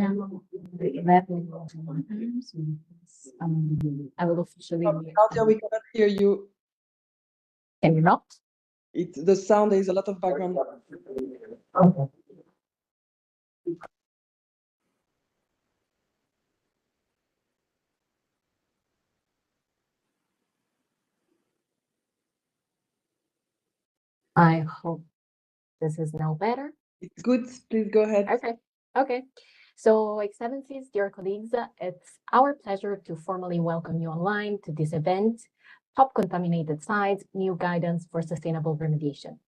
I will officially. Claudia, we cannot hear you. Can you not? The sound, there is a lot of background. Okay. I hope this is now better. It's good. Please go ahead. Okay. So, Excellencies, dear colleagues, it's our pleasure to formally welcome you online to this event, POP Contaminated Sites, New Guidance for Sustainable Remediation.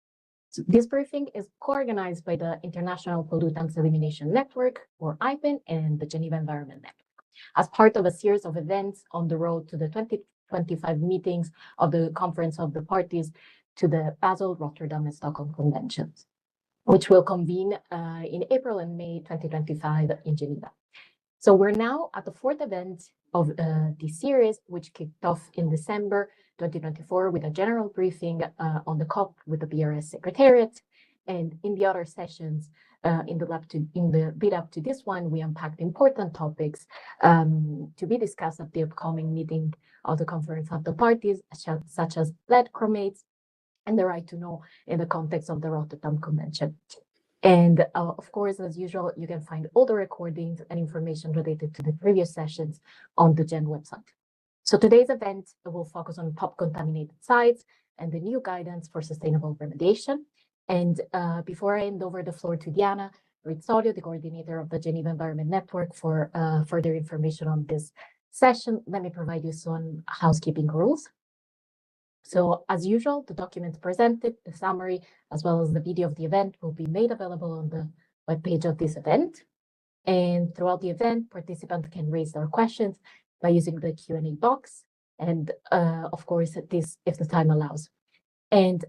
So this briefing is co-organized by the International Pollutants Elimination Network, or IPEN, and the Geneva Environment Network, as part of a series of events on the road to the 2025 meetings of the Conference of the Parties to the Basel, Rotterdam, and Stockholm Conventions, which will convene in April and May 2025 in Geneva. So we're now at the fourth event of this series, which kicked off in December 2024 with a general briefing on the COP with the BRS Secretariat. And in the other sessions, in the lead up to this one, we unpacked important topics to be discussed at the upcoming meeting of the Conference of the Parties, such as lead chromates and the right to know in the context of the Rotterdam Convention. And of course, as usual, you can find all the recordings and information related to the previous sessions on the GEN website. So today's event will focus on POP contaminated sites and the new guidance for sustainable remediation. And before I hand over the floor to Diana Rizzolio, the coordinator of the Geneva Environment Network, for further information on this session, let me provide you some housekeeping rules. So as usual, the documents presented, the summary, as well as the video of the event will be made available on the webpage of this event. And throughout the event, participants can raise their questions by using the Q&A box. And of course, this if the time allows. And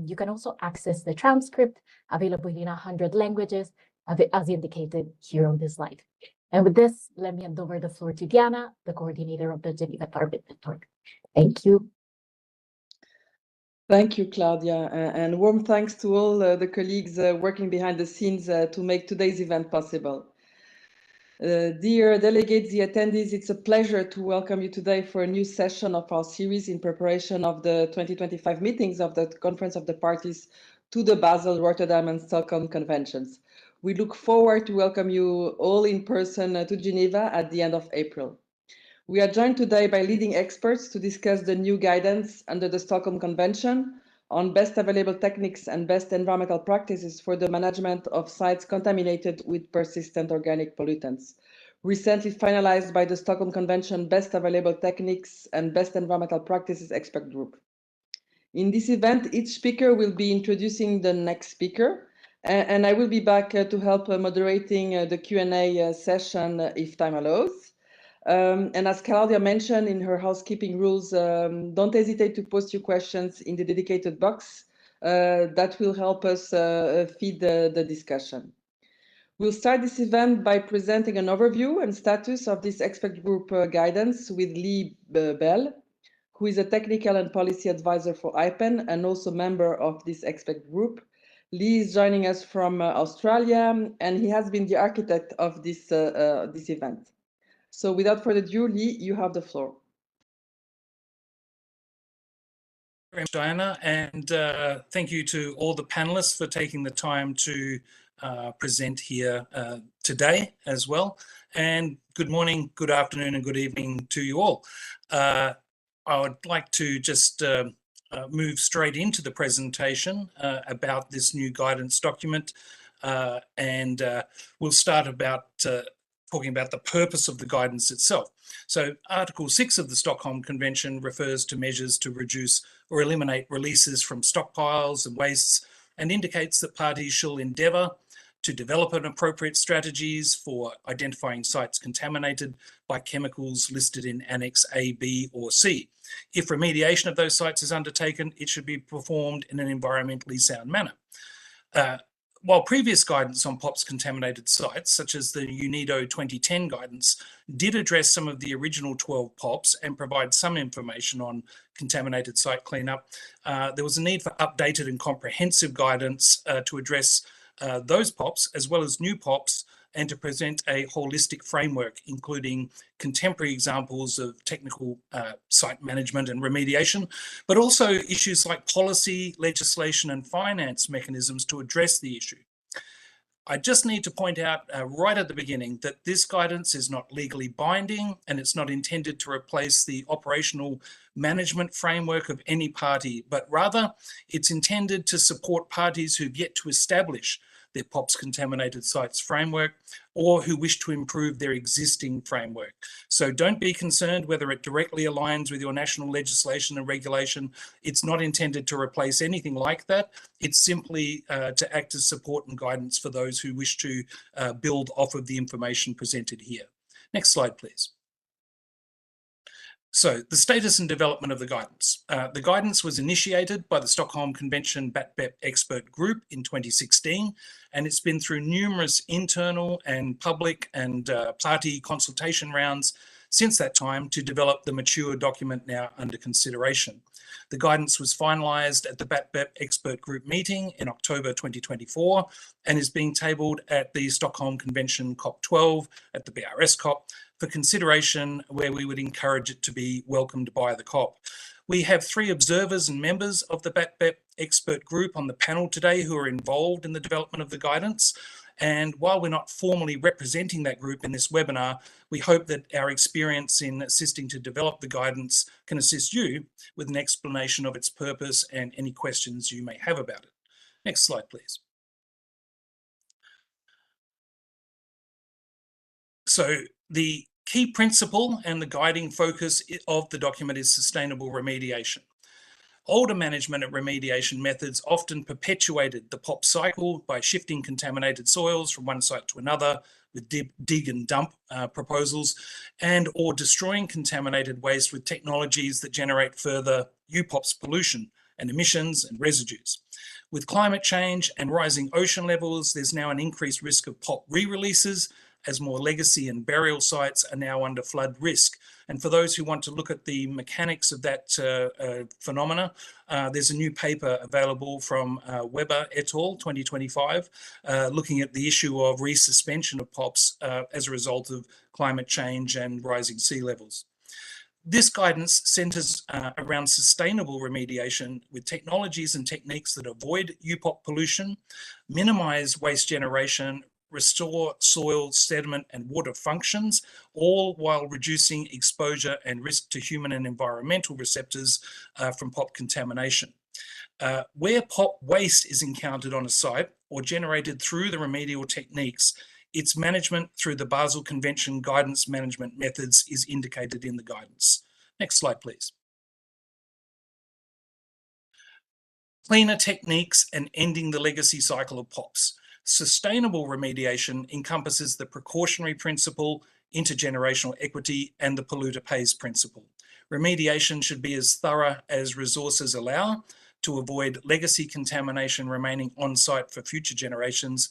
you can also access the transcript available in 100 languages, as indicated here on this slide. And with this, let me hand over the floor to Diana, the coordinator of the Geneva Environment Network. Thank you. Thank you, Claudia, and warm thanks to all the colleagues working behind the scenes to make today's event possible. Dear delegates, the attendees, it's a pleasure to welcome you today for a new session of our series in preparation of the 2025 meetings of the Conference of the Parties to the Basel, Rotterdam, and Stockholm Conventions. We look forward to welcome you all in person to Geneva at the end of April. We are joined today by leading experts to discuss the new guidance under the Stockholm Convention on best available techniques and best environmental practices for the management of sites contaminated with persistent organic pollutants, recently finalized by the Stockholm Convention Best Available Techniques and Best Environmental Practices Expert Group. In this event, each speaker will be introducing the next speaker, and I will be back to help moderating the Q&A session if time allows. And as Claudia mentioned in her housekeeping rules, don't hesitate to post your questions in the dedicated box. That will help us feed the discussion. We'll start this event by presenting an overview and status of this expert group guidance with Lee Bell, who is a technical and policy advisor for IPEN and also member of this expert group. Lee is joining us from Australia, and he has been the architect of this event. So without further ado, Lee, you have the floor. Very much, Diana, and thank you to all the panelists for taking the time to present here today as well. And good morning, good afternoon, and good evening to you all. I would like to just move straight into the presentation about this new guidance document, and we'll start about talking about the purpose of the guidance itself. So Article 6 of the Stockholm Convention refers to measures to reduce or eliminate releases from stockpiles and wastes, and indicates that parties shall endeavour to develop an appropriate strategies for identifying sites contaminated by chemicals listed in Annex A, B or C. If remediation of those sites is undertaken, it should be performed in an environmentally sound manner. While previous guidance on POPs contaminated sites, such as the UNIDO 2010 guidance, did address some of the original 12 POPs and provide some information on contaminated site cleanup, there was a need for updated and comprehensive guidance to address those POPs, as well as new POPs and to present a holistic framework, including contemporary examples of technical site management and remediation, but also issues like policy, legislation, and finance mechanisms to address the issue. I just need to point out right at the beginning that this guidance is not legally binding, and it's not intended to replace the operational management framework of any party, but rather it's intended to support parties who've yet to establish their POPs contaminated sites framework or who wish to improve their existing framework. So don't be concerned whether it directly aligns with your national legislation and regulation. It's not intended to replace anything like that. It's simply to act as support and guidance for those who wish to build off of the information presented here. Next slide, please. So the status and development of the guidance. The guidance was initiated by the Stockholm Convention BAT-BEP expert group in 2016, and it's been through numerous internal and public and party consultation rounds since that time to develop the mature document now under consideration. The guidance was finalised at the BAT-BEP expert group meeting in October 2024 and is being tabled at the Stockholm Convention COP12 at the BRS COP for consideration, where we would encourage it to be welcomed by the COP. We have 3 observers and members of the BAT-BEP expert group on the panel today who are involved in the development of the guidance. And while we're not formally representing that group in this webinar, we hope that our experience in assisting to develop the guidance can assist you with an explanation of its purpose and any questions you may have about it. Next slide, please. So the key principle and the guiding focus of the document is sustainable remediation. Older management and remediation methods often perpetuated the POP cycle by shifting contaminated soils from one site to another with dig and dump proposals, and or destroying contaminated waste with technologies that generate further UPOPs pollution and emissions and residues. With climate change and rising ocean levels, there's now an increased risk of POP re-releases as more legacy and burial sites are now under flood risk. And for those who want to look at the mechanics of that phenomena, there's a new paper available from Weber et al. 2025, looking at the issue of resuspension of POPs as a result of climate change and rising sea levels. This guidance centres around sustainable remediation with technologies and techniques that avoid UPOP pollution, minimise waste generation, restore soil, sediment and water functions, all while reducing exposure and risk to human and environmental receptors from POP contamination. Where POP waste is encountered on a site or generated through the remedial techniques, its management through the Basel Convention guidance management methods is indicated in the guidance. Next slide, please. Cleaner techniques and ending the legacy cycle of POPs. Sustainable remediation encompasses the precautionary principle, intergenerational equity, and the polluter pays principle. Remediation should be as thorough as resources allow to avoid legacy contamination remaining on site for future generations,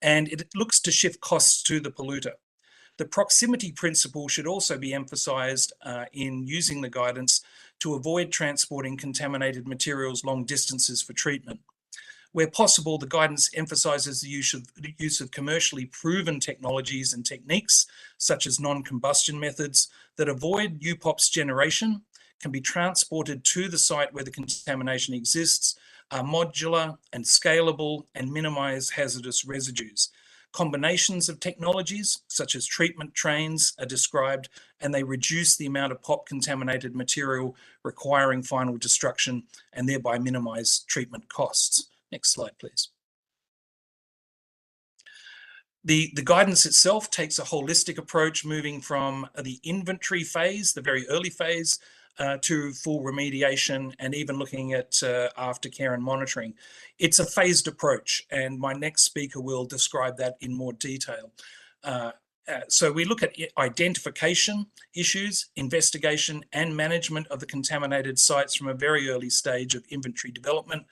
and it looks to shift costs to the polluter. The proximity principle should also be emphasised in using the guidance to avoid transporting contaminated materials long distances for treatment. Where possible, the guidance emphasises the use of commercially proven technologies and techniques, such as non-combustion methods that avoid UPOPs generation, can be transported to the site where the contamination exists, are modular and scalable, and minimise hazardous residues. Combinations of technologies, such as treatment trains, are described, and they reduce the amount of POP contaminated material requiring final destruction and thereby minimise treatment costs. Next slide, please. The guidance itself takes a holistic approach, moving from the inventory phase, the very early phase, to full remediation, and even looking at aftercare and monitoring. It's a phased approach, and my next speaker will describe that in more detail. So we look at identification issues, investigation and management of the contaminated sites from a very early stage of inventory development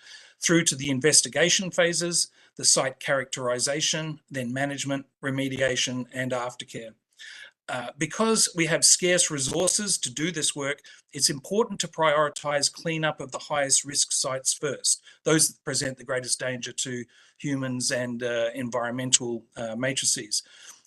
through to the investigation phases, the site characterization, then management, remediation and aftercare. Because we have scarce resources to do this work, it's important to prioritise cleanup of the highest risk sites first, those that present the greatest danger to humans and environmental matrices.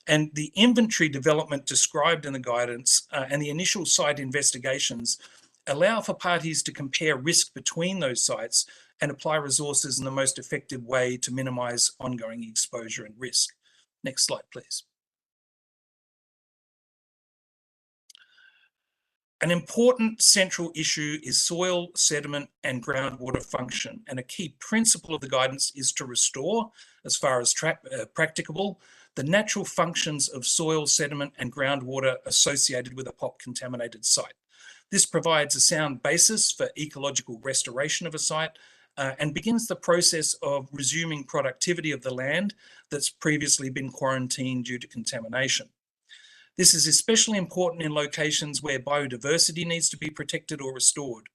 And the inventory development described in the guidance and the initial site investigations allow for parties to compare risk between those sites and apply resources in the most effective way to minimise ongoing exposure and risk. Next slide, please. An important central issue is soil, sediment, and groundwater function. And a key principle of the guidance is to restore, as far as practicable, the natural functions of soil, sediment, and groundwater associated with a POP contaminated site. This provides a sound basis for ecological restoration of a site and begins the process of resuming productivity of the land that's previously been quarantined due to contamination. This is especially important in locations where biodiversity needs to be protected or restored.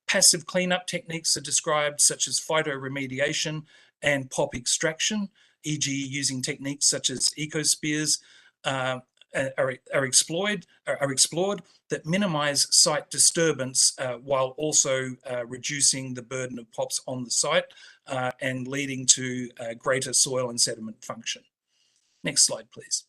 Passive cleanup techniques are described, such as phytoremediation and POP extraction, e.g. using techniques such as ecospheres are explored that minimise site disturbance while also reducing the burden of POPs on the site and leading to greater soil and sediment function. Next slide, please.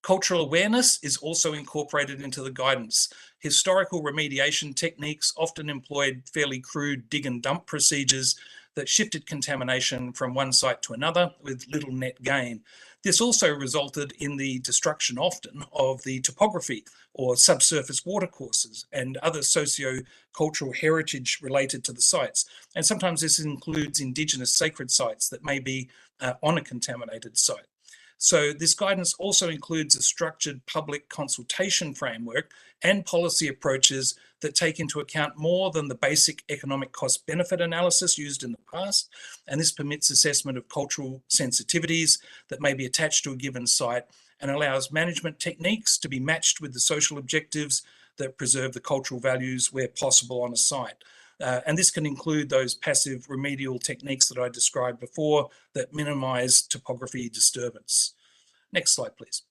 Cultural awareness is also incorporated into the guidance. Historical remediation techniques often employed fairly crude dig and dump procedures that shifted contamination from one site to another with little net gain. This also resulted in the destruction often of the topography or subsurface watercourses and other socio-cultural heritage related to the sites. And sometimes this includes indigenous sacred sites that may be on a contaminated site. So this guidance also includes a structured public consultation framework and policy approaches that take into account more than the basic economic cost benefit analysis used in the past. And this permits assessment of cultural sensitivities that may be attached to a given site and allows management techniques to be matched with the social objectives that preserve the cultural values where possible on a site. And this can include those passive remedial techniques that I described before that minimize topography disturbance. Next slide, please.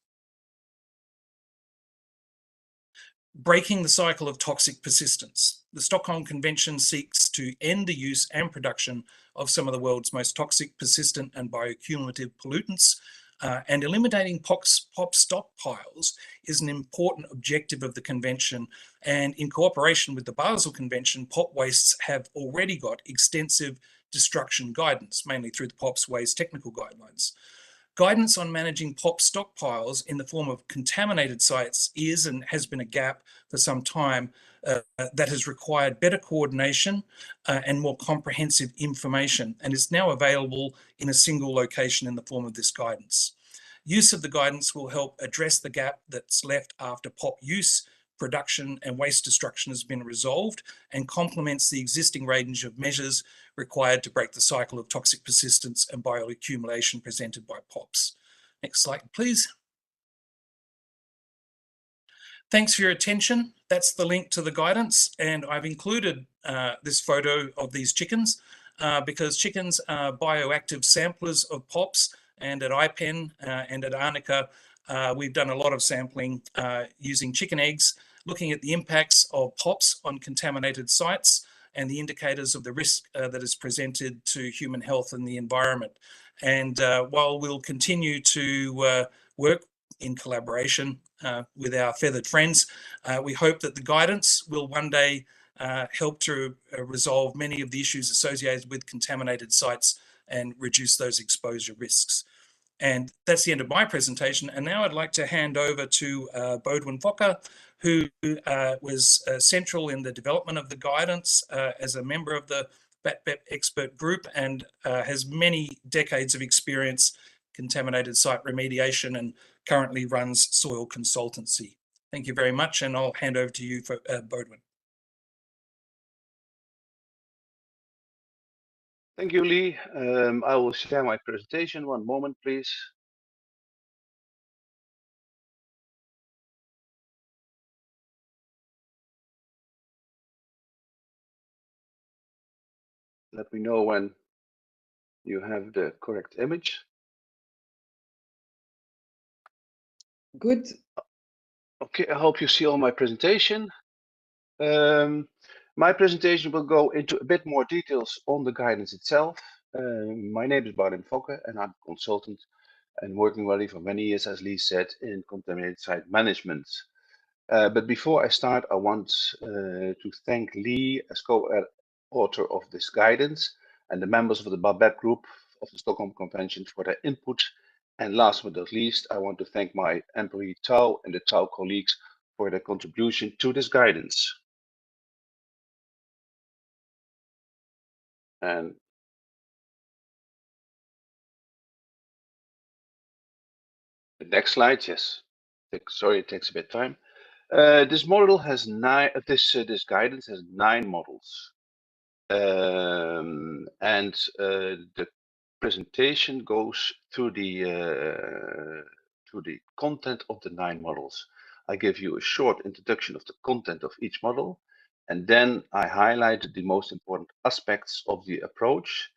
Breaking the cycle of toxic persistence. The Stockholm Convention seeks to end the use and production of some of the world's most toxic, persistent, and bioaccumulative pollutants, and eliminating POP stockpiles is an important objective of the convention. And in cooperation with the Basel Convention, POP wastes have already got extensive destruction guidance, mainly through the POPs Waste Technical Guidelines. Guidance on managing POP stockpiles in the form of contaminated sites is and has been a gap for some time that has required better coordination and more comprehensive information, and is now available in a single location in the form of this guidance. Use of the guidance will help address the gap that's left after POP use, production, and waste destruction has been resolved, and complements the existing range of measures required to break the cycle of toxic persistence and bioaccumulation presented by POPs. Next slide, please. Thanks for your attention. That's the link to the guidance, and I've included this photo of these chickens because chickens are bioactive samplers of POPs, and at IPEN and at Arnica, we've done a lot of sampling using chicken eggs, looking at the impacts of POPs on contaminated sites and the indicators of the risk that is presented to human health and the environment. And while we'll continue to work in collaboration with our feathered friends, we hope that the guidance will one day help to resolve many of the issues associated with contaminated sites and reduce those exposure risks. And that's the end of my presentation. And now I'd like to hand over to Bodwin Fokker, who was central in the development of the guidance as a member of the BATBEP expert group and has many decades of experience contaminated site remediation and currently runs soil consultancy. Thank you very much, and I'll hand over to you for Bodwin. Thank you, Lee. I will share my presentation. One moment, please. Let me know when you have the correct image. Good. Okay, I hope you see all my presentation. My presentation will go into a bit more details on the guidance itself. My name is Barim Fokke and I'm a consultant and working already for many years, as Lee said, in contaminated site management. But before I start, I want to thank Lee as co-author of this guidance and the members of the BABEP group of the Stockholm Convention for their input. And last but not least, I want to thank my employee TAU and the TAU colleagues for their contribution to this guidance. And the next slide, yes. Sorry, it takes a bit of time. This model has this guidance has 9 models. And the presentation goes through the content of the 9 models. I give you a short introduction of the content of each model, and then I highlight the most important aspects of the approach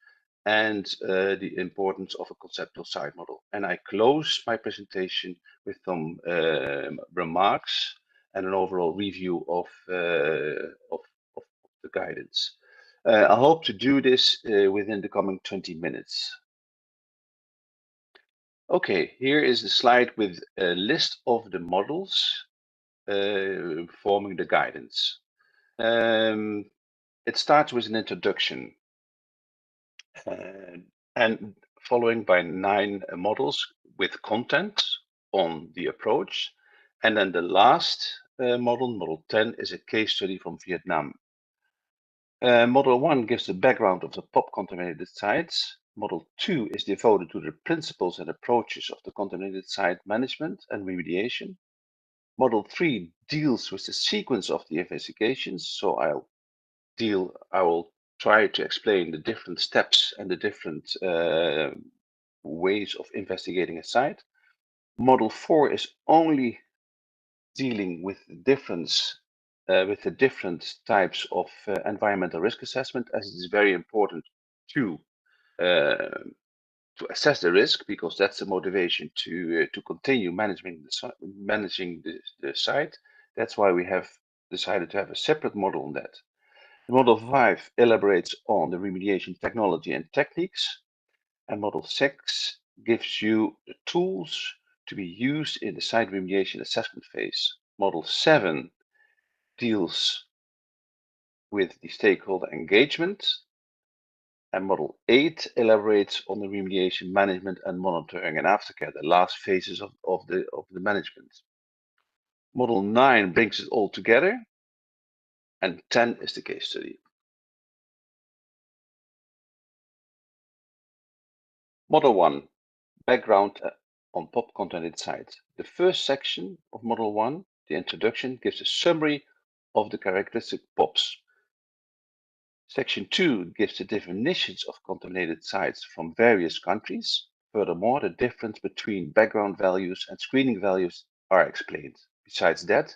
and the importance of a conceptual site model. And I close my presentation with some remarks and an overall review of the guidance. I hope to do this within the coming 20 minutes. Okay, here is the slide with a list of the models forming the guidance. It starts with an introduction and following by 9 models with content on the approach. And then the last model 10, is a case study from Vietnam. Model 1 gives the background of the POP contaminated sites. Model 2 is devoted to the principles and approaches of the contaminated site management and remediation. Model 3 deals with the sequence of the investigations. So I will try to explain the different steps and the different ways of investigating a site. Model 4 is only dealing with the difference with the different types of environmental risk assessment, as it is very important to assess the risk, because that's the motivation to continue managing the site. That's why we have decided to have a separate model on that. Model 5 elaborates on the remediation technology and techniques, and Model 6 gives you the tools to be used in the site remediation assessment phase. Model 7 deals with the stakeholder engagement, and Model 8 elaborates on the remediation management and monitoring and aftercare, the last phases of the management. Model 9 brings it all together, and 10 is the case study. Model 1, background on POP contaminated sites. The first section of Model 1, the introduction, gives a summary of the characteristic POPs. Section 2 gives the definitions of contaminated sites from various countries. Furthermore, the difference between background values and screening values are explained. Besides that,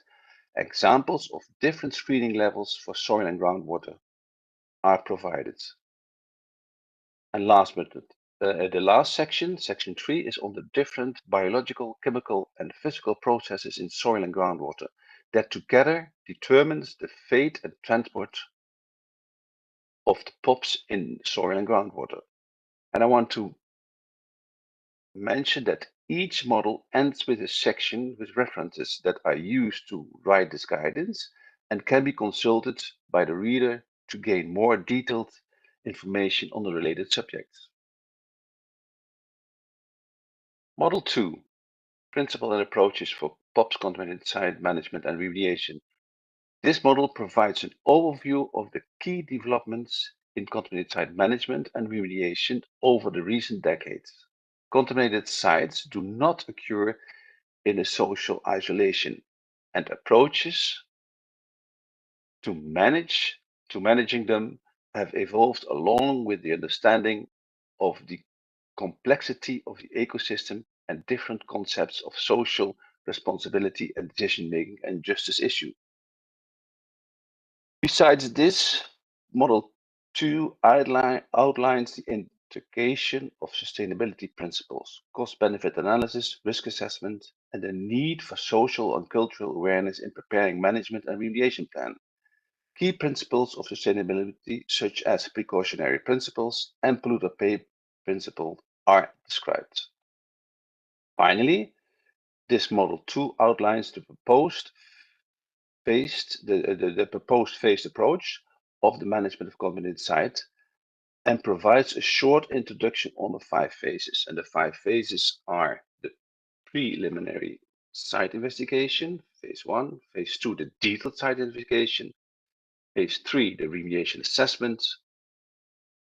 examples of different screening levels for soil and groundwater are provided. And last but the last section, section 3, is on the different biological, chemical, and physical processes in soil and groundwater that together determines the fate and transport of the POPs in soil and groundwater. And I want to mention that each model ends with a section with references that are used to write this guidance and can be consulted by the reader to gain more detailed information on the related subjects. Model 2, Principles and Approaches for POPs Contaminated Site Management and Remediation. This model provides an overview of the key developments in contaminated site management and remediation over the recent decades. Contaminated sites do not occur in a social isolation, and approaches to managing them have evolved along with the understanding of the complexity of the ecosystem and different concepts of social responsibility and decision-making and justice issue. Besides this, Model 2 outlines the integration of sustainability principles, cost-benefit analysis, risk assessment, and the need for social and cultural awareness in preparing management and remediation plan. Key principles of sustainability, such as precautionary principles and polluter pay principle, are described. Finally, this Model 2 outlines the proposed phased approach of the management of contaminated site and provides a short introduction on the 5 phases. And the 5 phases are the preliminary site investigation, phase 1, phase 2, the detailed site investigation, phase 3, the remediation assessment,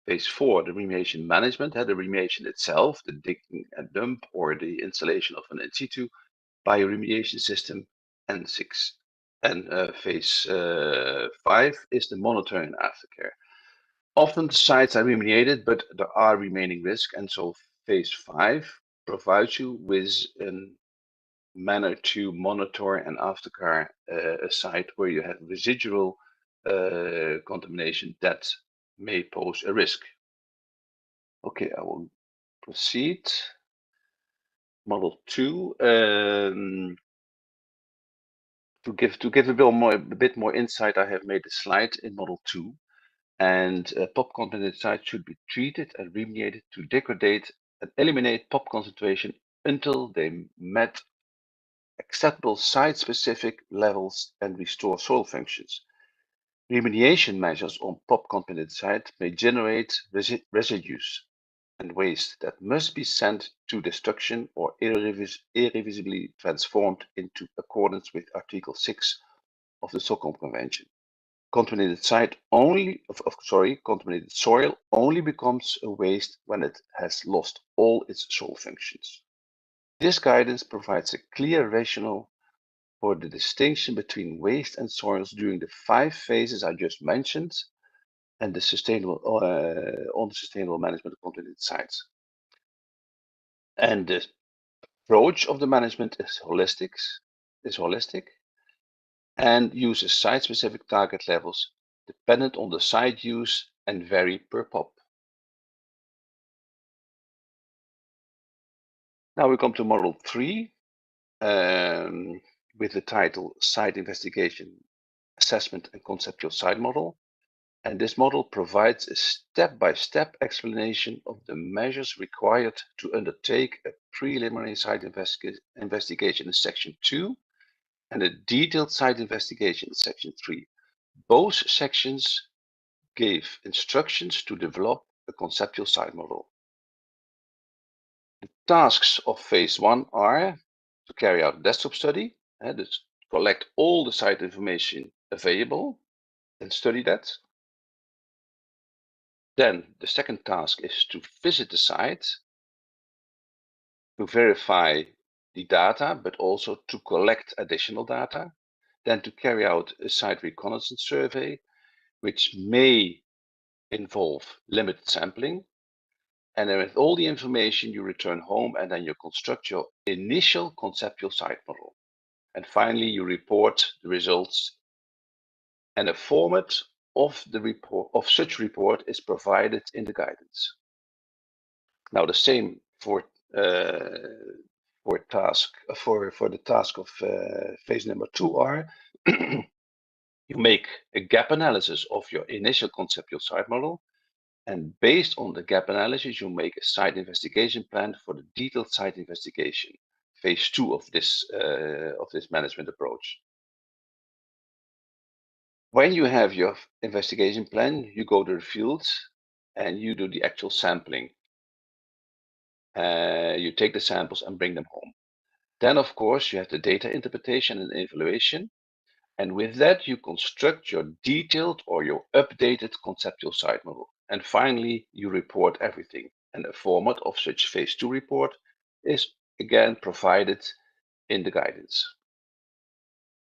phase 4, the remediation management, the remediation itself, the digging and dump or the installation of an in situ bioremediation system, and phase 5 is the monitoring and aftercare. Often the sites are remediated, but there are remaining risks, and so phase 5 provides you with a manner to monitor and aftercare a site where you have residual contamination that may pose a risk. Okay, I will proceed. Model 2. To give a bit more insight, I have made a slide in Model 2, and POP contaminated sites should be treated and remediated to degrade and eliminate POP concentration until they met acceptable site-specific levels and restore soil functions. Remediation measures on POP contaminated sites may generate residues and waste that must be sent to destruction or irreversibly transformed into accordance with Article 6 of the Stockholm Convention. Contaminated contaminated soil only becomes a waste when it has lost all its soil functions. This guidance provides a clear rationale for the distinction between waste and soils during the 5 phases I just mentioned and the sustainable management of contaminated sites. And the approach of the management is holistic and uses site-specific target levels dependent on the site use and vary per POP. Now we come to Model 3 with the title Site Investigation, Assessment and Conceptual Site Model. And this model provides a step-by-step explanation of the measures required to undertake a preliminary site investigation in Section 2 and a detailed site investigation in Section 3. Both sections gave instructions to develop a conceptual site model. The tasks of phase 1 are to carry out a desktop study, and to collect all the site information available and study that. Then the second task is to visit the site to verify the data, but also to collect additional data. Then to carry out a site reconnaissance survey, which may involve limited sampling. And then with all the information, you return home and then you construct your initial conceptual site model. And finally, you report the results, and a format of the report of such report is provided in the guidance. Now the same for the task of phase number 2 are you make a gap analysis of your initial conceptual site model, and based on the gap analysis, you make a site investigation plan for the detailed site investigation, phase 2 of this management approach. When you have your investigation plan, you go to the field and you do the actual sampling. You take the samples and bring them home. Then, of course, you have the data interpretation and evaluation. And with that, you construct your detailed or your updated conceptual site model. And finally, you report everything. And the format of such phase 2 report is again provided in the guidance.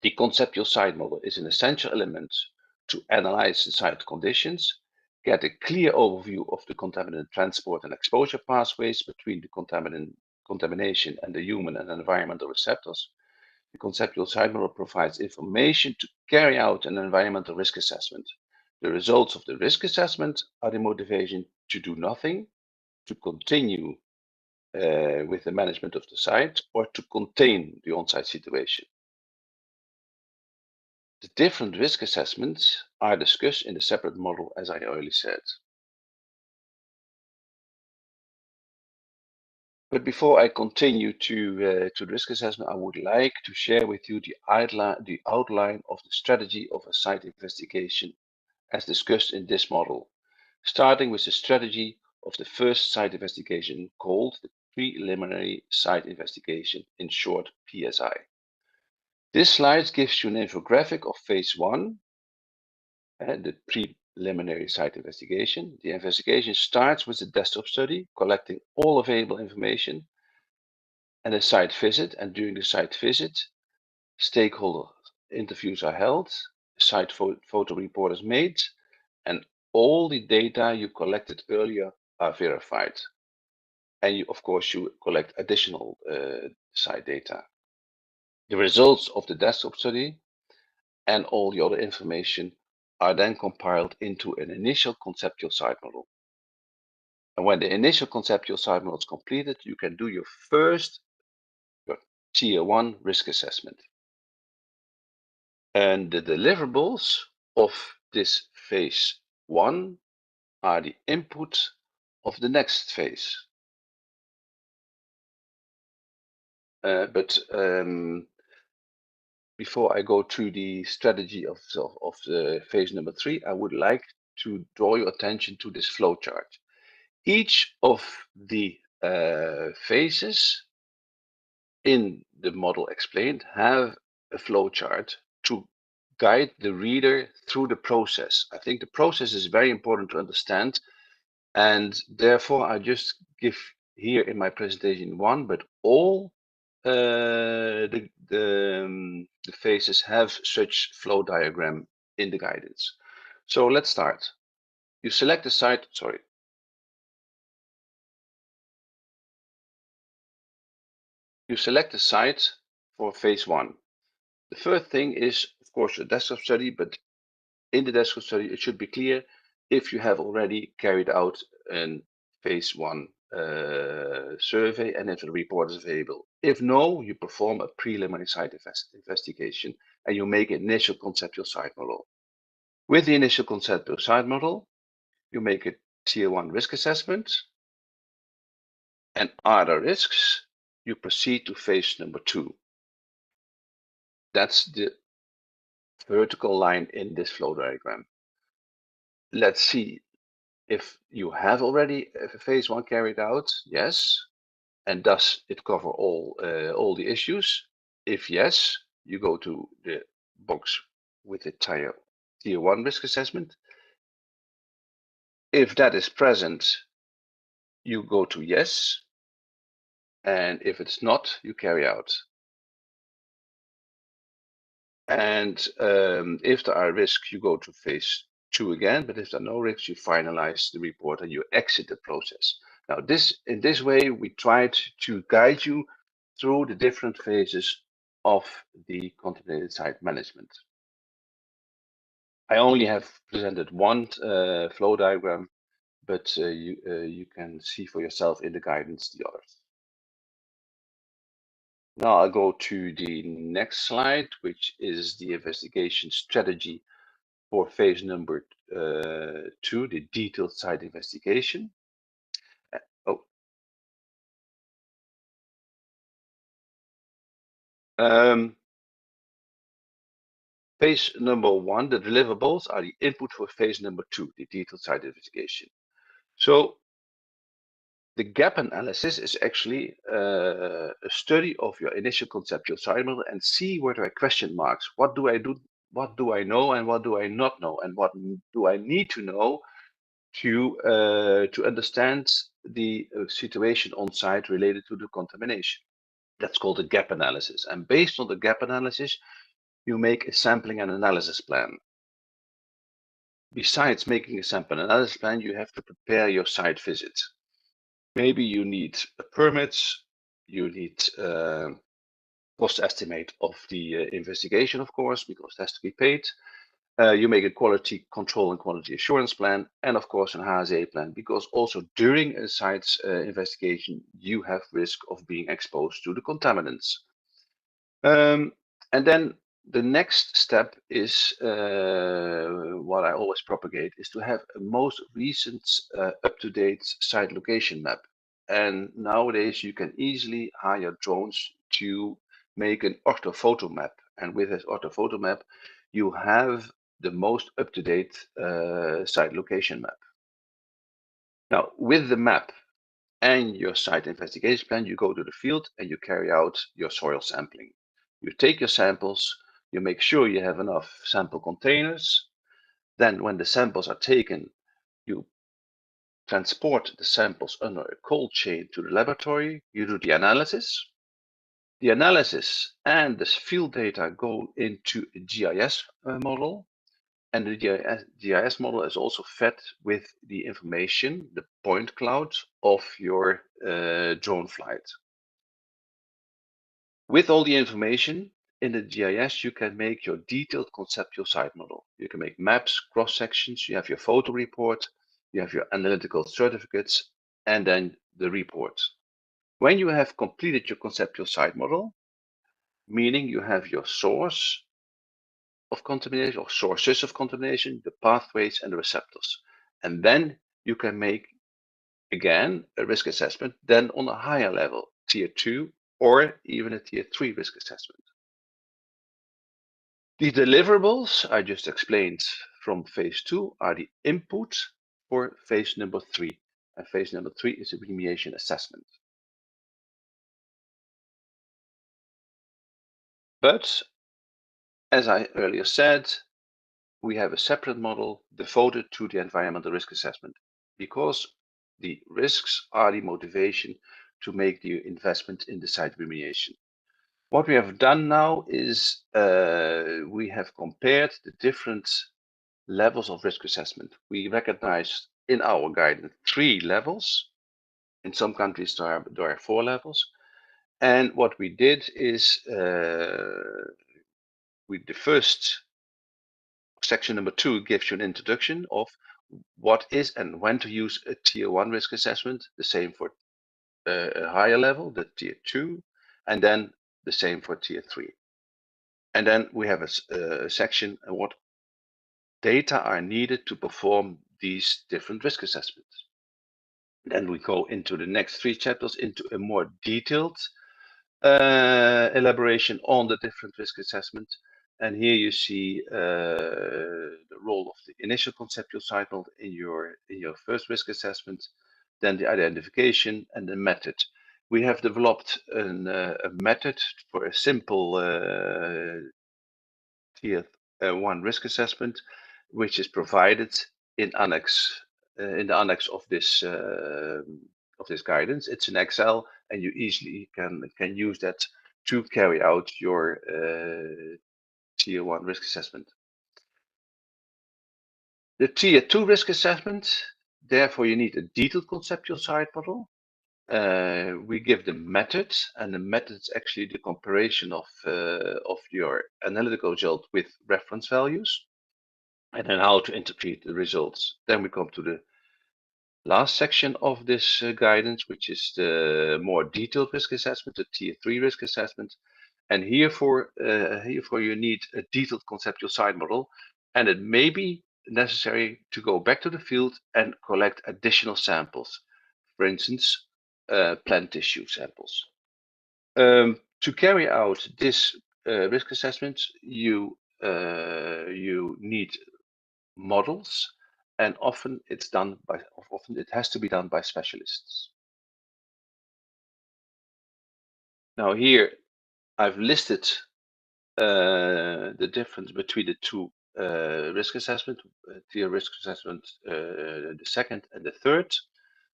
The conceptual site model is an essential element to analyze the site conditions, get a clear overview of the contaminant transport and exposure pathways between the contamination and the human and environmental receptors. The conceptual site model provides information to carry out an environmental risk assessment. The results of the risk assessment are the motivation to do nothing, to continue with the management of the site or to contain the on-site situation. The different risk assessments are discussed in a separate model, as I earlier said. But before I continue to the risk assessment, I would like to share with you the outline of the strategy of a site investigation as discussed in this model, starting with the strategy of the first site investigation called the preliminary site investigation, in short PSI. This slide gives you an infographic of phase 1, the preliminary site investigation. The investigation starts with a desktop study, collecting all available information, and a site visit. And during the site visit, stakeholder interviews are held, site photo report is made, and all the data you collected earlier are verified. And you, of course, you collect additional site data. The results of the desktop study and all the other information are then compiled into an initial conceptual site model. And when the initial conceptual site model is completed, you can do your tier 1 risk assessment. And the deliverables of this phase 1 are the input of the next phase. Before I go through the strategy of the phase number 3, I would like to draw your attention to this flowchart. Each of the phases in the model explained have a flowchart to guide the reader through the process. I think the process is very important to understand, and therefore I just give here in my presentation one, but all the phases have such flow diagram in the guidance. So let's start. You select the site, You select the site for phase 1. The first thing is, of course, a desktop study, but in the desktop study, it should be clear if you have already carried out a phase 1 survey and if the report is available. If no, you perform a preliminary site investigation and you make an initial conceptual site model. With the initial conceptual site model, you make a tier 1 risk assessment, and are there risks, you proceed to phase number 2. That's the vertical line in this flow diagram. Let's see if you have already phase 1 carried out. Yes. And does it cover all the issues? If yes, you go to the box with the tier 1 risk assessment. If that is present, you go to yes. And if it's not, you carry out. And if there are risks, you go to phase 2 again. But if there are no risks, you finalize the report and you exit the process. Now, in this way, we tried to guide you through the different phases of the contaminated site management. I only have presented one flow diagram, but you can see for yourself in the guidance the others. Now I'll go to the next slide, which is the investigation strategy for phase number 2, the detailed site investigation. Phase number 1, the deliverables are the input for phase number 2, the detailed site investigation. So the gap analysis is actually a study of your initial conceptual site model and see where there are question marks. What do I do? What do I know and what do I not know? And what do I need to know to understand the situation on site related to the contamination? That's called a gap analysis. And based on the gap analysis, you make a sampling and analysis plan. Besides making a sample analysis plan, you have to prepare your site visit. Maybe you need permits, you need cost estimate of the investigation, of course, because it has to be paid. You make a quality control and quality assurance plan, and of course an HSE plan, because also during a site's investigation, you have risk of being exposed to the contaminants. And then the next step is what I always propagate, is to have a most recent up-to-date site location map. And nowadays you can easily hire drones to make an orthophoto map. And with this orthophoto map, you have the most up-to-date site location map. Now, with the map and your site investigation plan, you go to the field and you carry out your soil sampling. You take your samples, you make sure you have enough sample containers. Then when the samples are taken, you transport the samples under a cold chain to the laboratory. You do the analysis. The analysis and the field data go into a GIS model. And the GIS model is also fed with the information, the point cloud of your drone flight. With all the information in the GIS, you can make your detailed conceptual site model. You can make maps, cross sections, you have your photo report, you have your analytical certificates, and then the report. When you have completed your conceptual site model, meaning you have your source of contamination or sources of contamination, the pathways and the receptors. And then you can make, again, a risk assessment, then on a higher level, tier 2 or even a tier 3 risk assessment. The deliverables I just explained from phase 2 are the input for phase number 3. And phase number 3 is a remediation assessment. But as I earlier said, we have a separate model devoted to the environmental risk assessment because the risks are the motivation to make the investment in the site remediation. What we have done now is we have compared the different levels of risk assessment. We recognize in our guidance 3 levels. In some countries there are 4 levels. And what we did is the first section number 2 gives you an introduction of what is and when to use a tier 1 risk assessment, the same for a higher level, the tier 2, and then the same for tier 3. And then we have a section on what data are needed to perform these different risk assessments. Then we go into the next 3 chapters into a more detailed elaboration on the different risk assessments. And here you see the role of the initial conceptual cycle in your first risk assessment, then the identification and the method. We have developed a method for a simple tier 1 risk assessment, which is provided in the annex of this guidance. It's in Excel, and you easily can use that to carry out your tier 1 risk assessment. The tier 2 risk assessment, therefore you need a detailed conceptual site model. We give the method, and the method is actually the comparison of your analytical result with reference values, and then how to interpret the results. Then we come to the last section of this guidance, which is the more detailed risk assessment, the tier 3 risk assessment. And herefore you need a detailed conceptual site model, and it may be necessary to go back to the field and collect additional samples, for instance, plant tissue samples. To carry out this risk assessment, you need models, and often it has to be done by specialists. Now here I've listed the difference between the 2 risk assessment, tier risk assessment, the second and the third.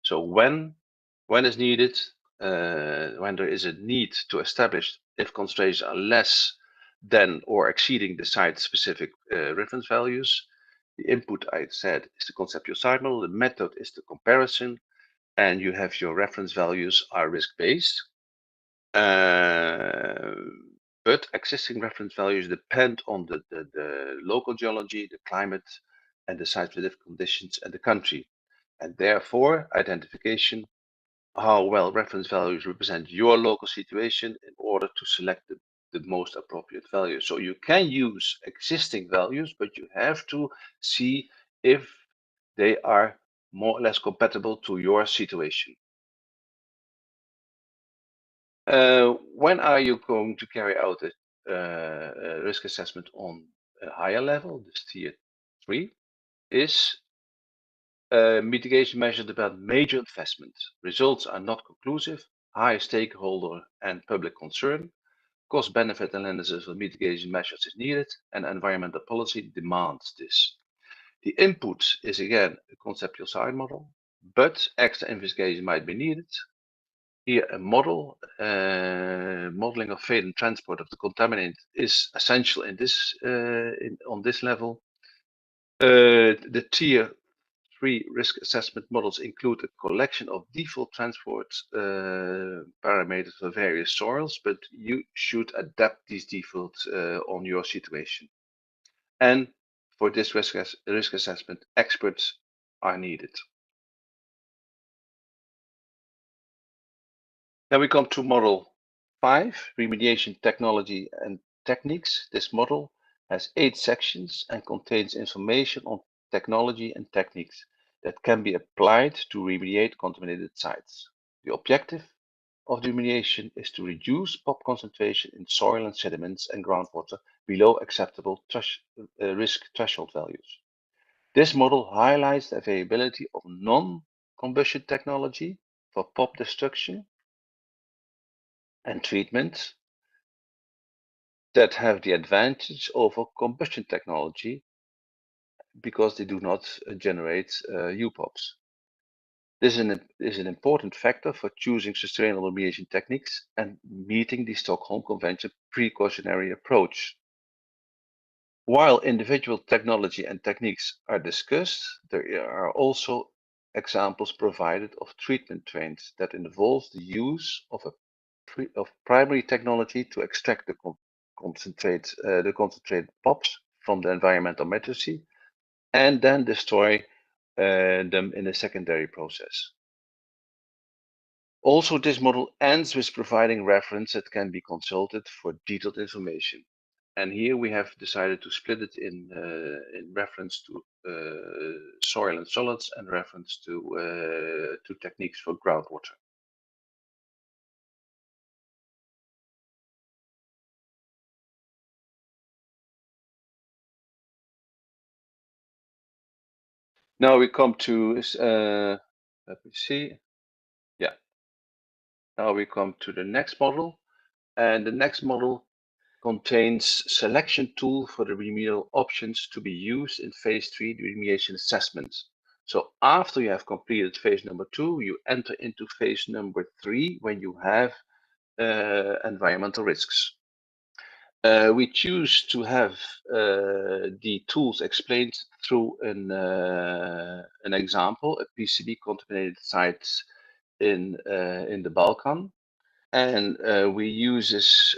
So when is needed, when there is a need to establish if concentrations are less than or exceeding the site-specific reference values. The input, I said, is the conceptual site model. The method is the comparison, and you have your reference values are risk-based. But but existing reference values depend on the local geology, the climate, and the site-specific conditions and the country. And therefore, identification, how well reference values represent your local situation in order to select the most appropriate value. So you can use existing values, but you have to see if they are more or less compatible to your situation. When are you going to carry out a risk assessment on a higher level, this tier 3, is mitigation measures about major investments. Results are not conclusive, high stakeholder and public concern, cost-benefit analysis of mitigation measures is needed, and environmental policy demands this. The input is again a conceptual side model, but extra investigation might be needed. Here, a model, modeling of fate and transport of the contaminant is essential in this on this level. The tier 3 risk assessment models include a collection of default transport parameters for various soils, but you should adapt these defaults on your situation. And for this risk assessment, experts are needed. Then we come to model 5, remediation technology and techniques. This model has 8 sections and contains information on technology and techniques that can be applied to remediate contaminated sites. The objective of the remediation is to reduce POP concentration in soil and sediments and groundwater below acceptable risk threshold values. This model highlights the availability of non-combustion technology for POP destruction and treatment that have the advantage over combustion technology because they do not generate UPOPs. This is an important factor for choosing sustainable remediation techniques and meeting the Stockholm Convention precautionary approach. While individual technology and techniques are discussed, there are also examples provided of treatment trains that involves the use of primary technology to extract the concentrated POPs from the environmental matrix and then destroy them in a secondary process. Also, this model ends with providing reference that can be consulted for detailed information. And here we have decided to split it in reference to soil and solids and reference to techniques for groundwater. Now we come to, let me see. Yeah. Now we come to the next model. And the next model contains selection tool for the remedial options to be used in phase 3 remediation assessment. So after you have completed phase number 2, you enter into phase number 3 when you have environmental risks. We choose to have the tools explained through an example, a PCB contaminated site in the Balkan. And we use this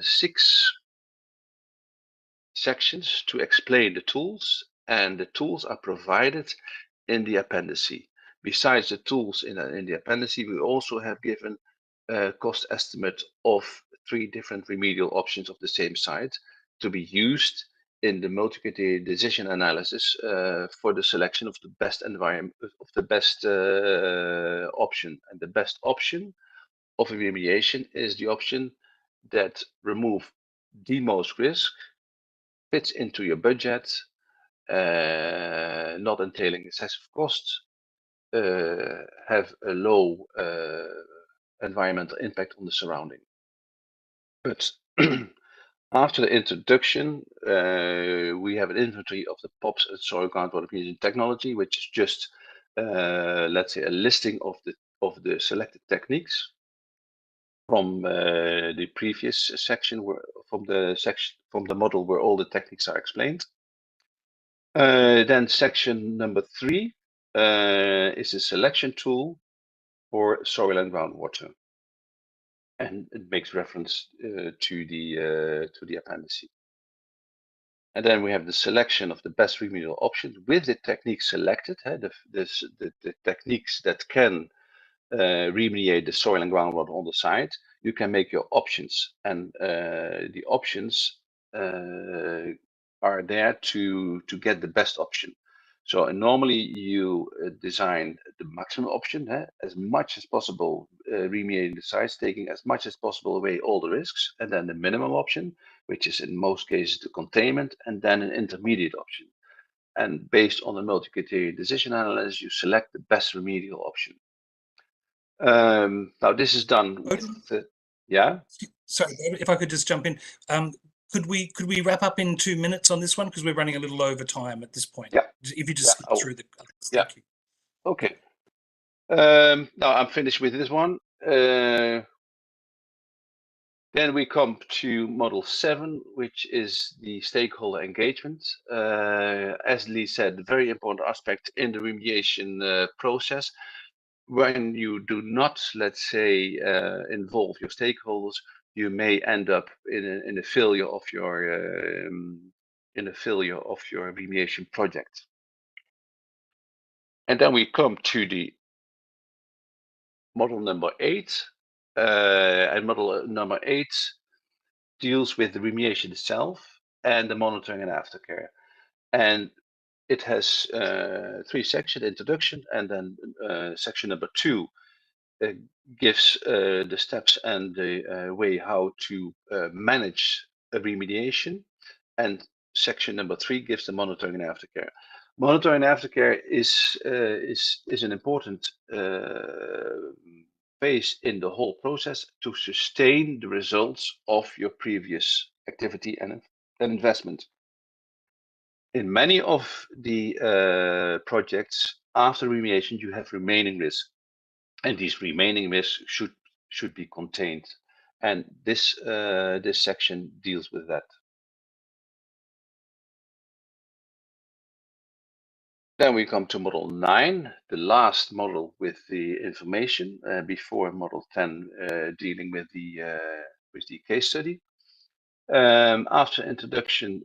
6 sections to explain the tools, and the tools are provided in the appendice. Besides the tools in the appendice, we also have given a cost estimate of 3 different remedial options of the same site to be used in the multi-criteria decision analysis for the selection of the best environment, of the best option. And the best option of remediation is the option that remove the most risk, fits into your budget, not entailing excessive costs, have a low environmental impact on the surrounding. But after the introduction, we have an inventory of the POPs and soil groundwater remediation technology, which is just, let's say, a listing of the selected techniques from the previous section, from the model where all the techniques are explained. Then section number 3 is a selection tool for soil and groundwater. and it makes reference to the appendice. And then we have the selection of the best remedial option with the techniques selected, the techniques that can remediate the soil and groundwater on the site. You can make your options, and the options are there to get the best option. So normally you design the maximum option, as much as possible, remediating the sites, taking as much as possible away all the risks, and then the minimum option, which is in most cases the containment, and then an intermediate option. And based on the multi-criteria decision analysis, you select the best remedial option. Now this is done with yeah. Sorry, if I could just jump in. Could we wrap up in 2 minutes on this one, because we're running a little over time at this point? Yeah. If you just skip through the. Yeah. Thank you. Okay. Now I'm finished with this one. Then we come to model 7, which is the stakeholder engagement. As Lee said, a very important aspect in the remediation process. When you do not, let's say, involve your stakeholders, you may end up in a failure of your remediation project. And then we come to the model number 8, and model number 8 deals with the remediation itself and the monitoring and aftercare. And it has 3 sections: introduction, and then section number 2 gives the steps and the way how to manage a remediation, and section number 3 gives the monitoring and aftercare. Monitoring and aftercare is an important phase in the whole process to sustain the results of your previous activity and investment. In many of the projects after remediation, you have remaining risks, and these remaining risks should be contained. And this section deals with that. Then we come to model 9, the last model with the information before model 10 dealing with the case study. After introduction,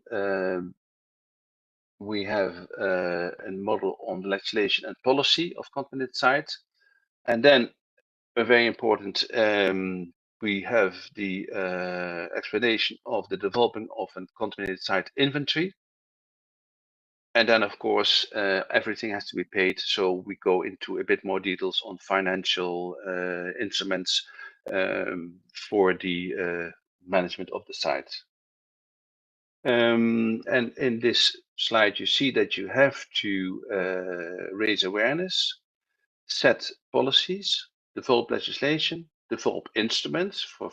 we have a model on legislation and policy of contaminated sites, and then a very important, we have the explanation of the developing of a contaminated site inventory. And then, of course, everything has to be paid. So we go into a bit more details on financial instruments for the management of the site. And in this slide, you see that you have to raise awareness, set policies, develop legislation, develop instruments for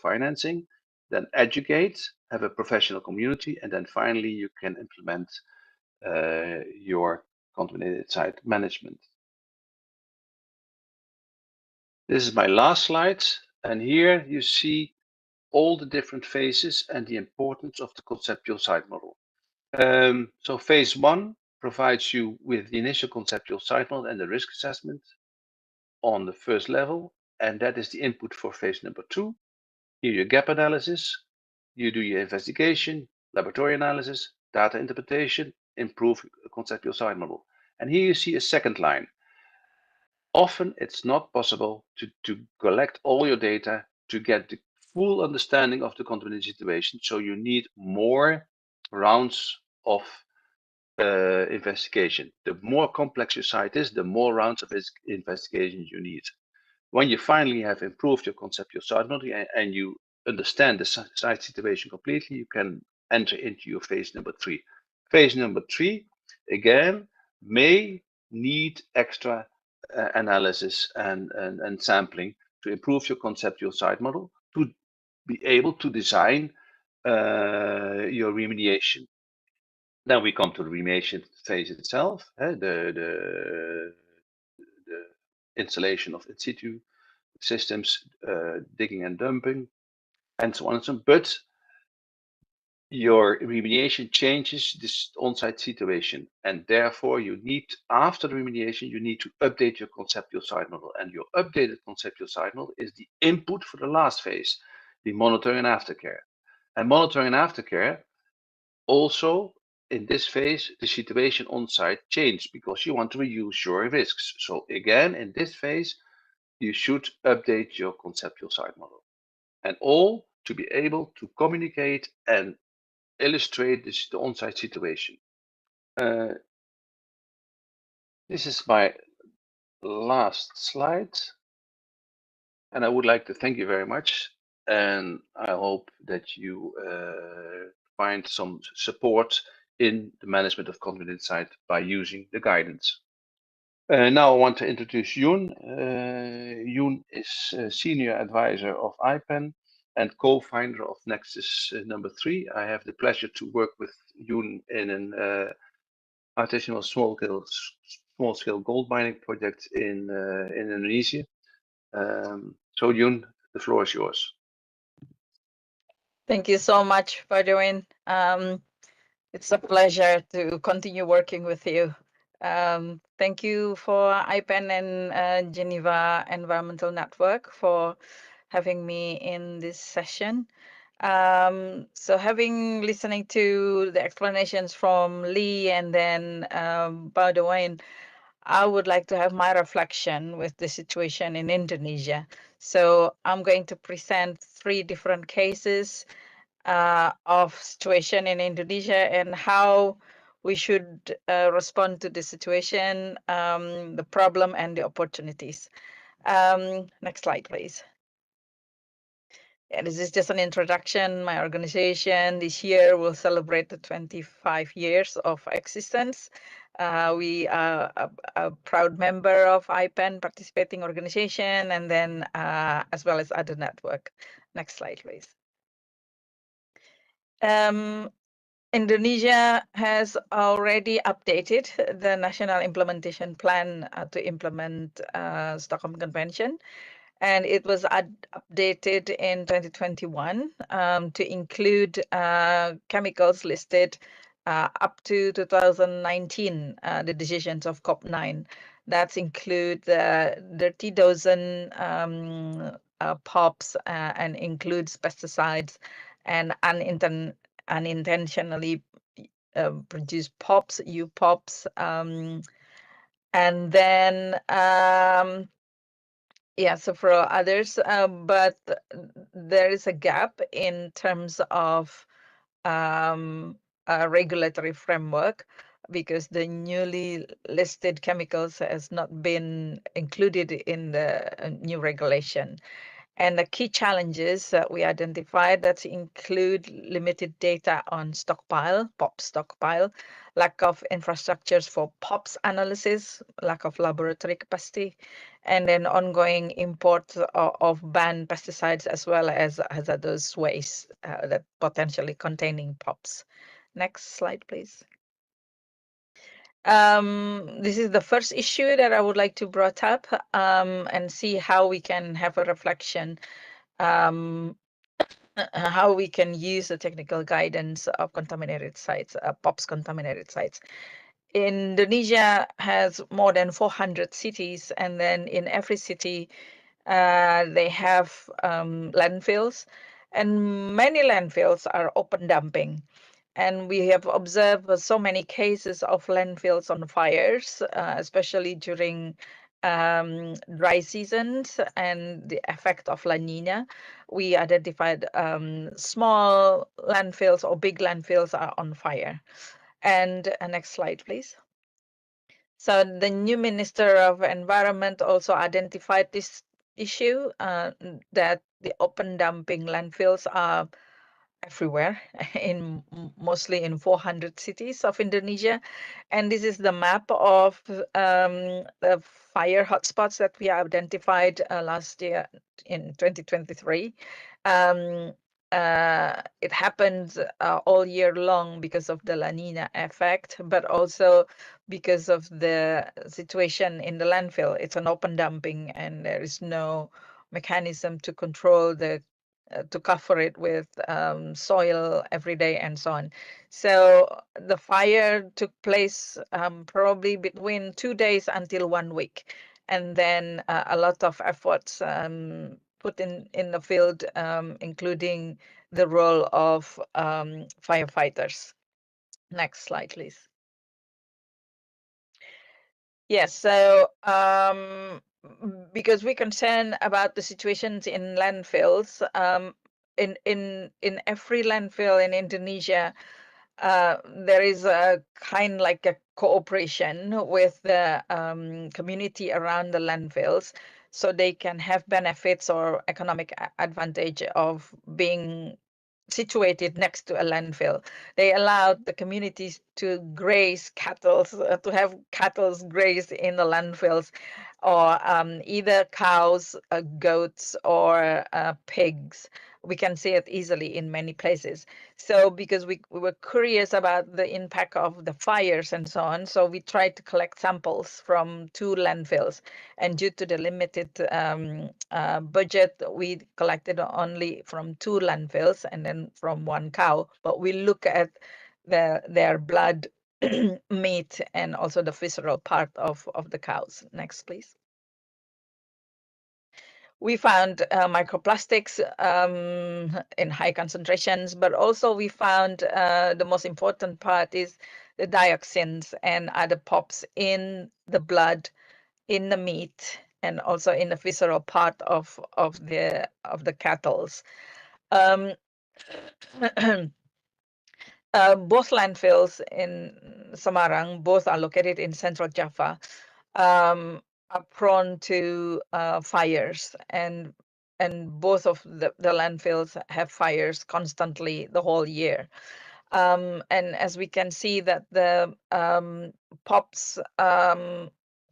financing, then educate, have a professional community, and then finally you can implement your contaminated site management. This is my last slide, and here you see all the different phases and the importance of the conceptual site model. So phase 1 provides you with the initial conceptual site model and the risk assessment on the first level, and that is the input for phase number 2. Here your gap analysis, you do your investigation, laboratory analysis, data interpretation, improve conceptual site model. And here you see a second line. Often it's not possible to collect all your data to get the full understanding of the contaminated situation. So you need more rounds of investigation. The more complex your site is, the more rounds of investigation you need. When you finally have improved your conceptual site model and you understand the site situation completely, you can enter into your phase number 3. Phase number 3, again, may need extra analysis and sampling to improve your conceptual site model, to be able to design your remediation. Then we come to the remediation phase itself, the installation of in situ systems, digging and dumping, and so on and so on. But your remediation changes this on-site situation, and therefore you need, after the remediation, you need to update your conceptual site model, and your updated conceptual site model is the input for the last phase, the monitoring and aftercare. And monitoring and aftercare, also in this phase, the situation on site changed because you want to reduce your risks. So again, in this phase, you should update your conceptual site model, and all to be able to communicate and illustrate the on-site situation. This is my last slide, and I would like to thank you very much, and I hope that you find some support in the management of contaminated site by using the guidance. Now I want to introduce Yoon. Yoon is Senior Advisor of IPAN and co-founder of Nexus number 3. I have the pleasure to work with Yoon in an artisanal small-scale gold mining project in Indonesia. So Yoon, the floor is yours. Thank you so much, Badwin. It's a pleasure to continue working with you. Thank you for IPAN and Geneva Environmental Network for having me in this session. So having listening to the explanations from Lee and then Badwin, I would like to have my reflection with the situation in Indonesia. So I'm going to present 3 different cases of situation in Indonesia and how we should respond to the situation, the problem and the opportunities. Next slide, please. Yeah, this is just an introduction. My organization this year will celebrate the 25 years of existence. We are a proud member of IPAN participating organization, and then as well as other network. Next slide, please. Indonesia has already updated the National Implementation Plan to implement Stockholm Convention, and it was updated in 2021 to include chemicals listed up to 2019, the decisions of COP9. That include the dirty dozen POPs and includes pesticides and unintentionally produced POPs, UPOPs, and then yeah, so for others, but there is a gap in terms of a regulatory framework because the newly listed chemicals has not been included in the new regulation. And the key challenges that we identified that include limited data on stockpile, POP stockpile, lack of infrastructures for POPs analysis, lack of laboratory capacity, and then ongoing import of banned pesticides as well as hazardous waste that potentially containing POPs. Next slide, please. This is the first issue that I would like to brought up and see how we can have a reflection, how we can use the technical guidance of contaminated sites, POPs contaminated sites. Indonesia has more than 400 cities, and then in every city, they have landfills, and many landfills are open dumping. And we have observed so many cases of landfills on fires, especially during dry seasons and the effect of La Nina. We identified small landfills or big landfills are on fire. And next slide, please. So the new Minister of Environment also identified this issue, that the open dumping landfills are everywhere, mostly in 400 cities of Indonesia. And this is the map of the fire hotspots that we identified last year in 2023. It happens all year long because of the La Nina effect, but also because of the situation in the landfill. It's an open dumping and there is no mechanism to control the to cover it with soil every day and so on. So the fire took place probably between 2 days until 1 week, and then a lot of efforts put in the field, including the role of firefighters. Next slide, please. Yes, so because we're concerned about the situations in landfills, in every landfill in Indonesia, there is a kind like a cooperation with the community around the landfills, so they can have benefits or economic advantage of being situated next to a landfill. They allowed the communities to graze cattle, to have cattle graze in the landfills, or either cows, goats, or pigs. We can see it easily in many places. So because we were curious about the impact of the fires and so on, so we tried to collect samples from 2 landfills. And due to the limited budget, we collected only from 2 landfills and then from 1 cow. But we look at their blood, meat, and also the visceral part of the cows. Next, please. We found microplastics in high concentrations, but also we found the most important part is the dioxins and other POPs in the blood, in the meat, and also in the visceral part of the cattle. Both landfills in Semarang, both are located in Central Java, are prone to fires, and both of the landfills have fires constantly the whole year. And as we can see that the POPs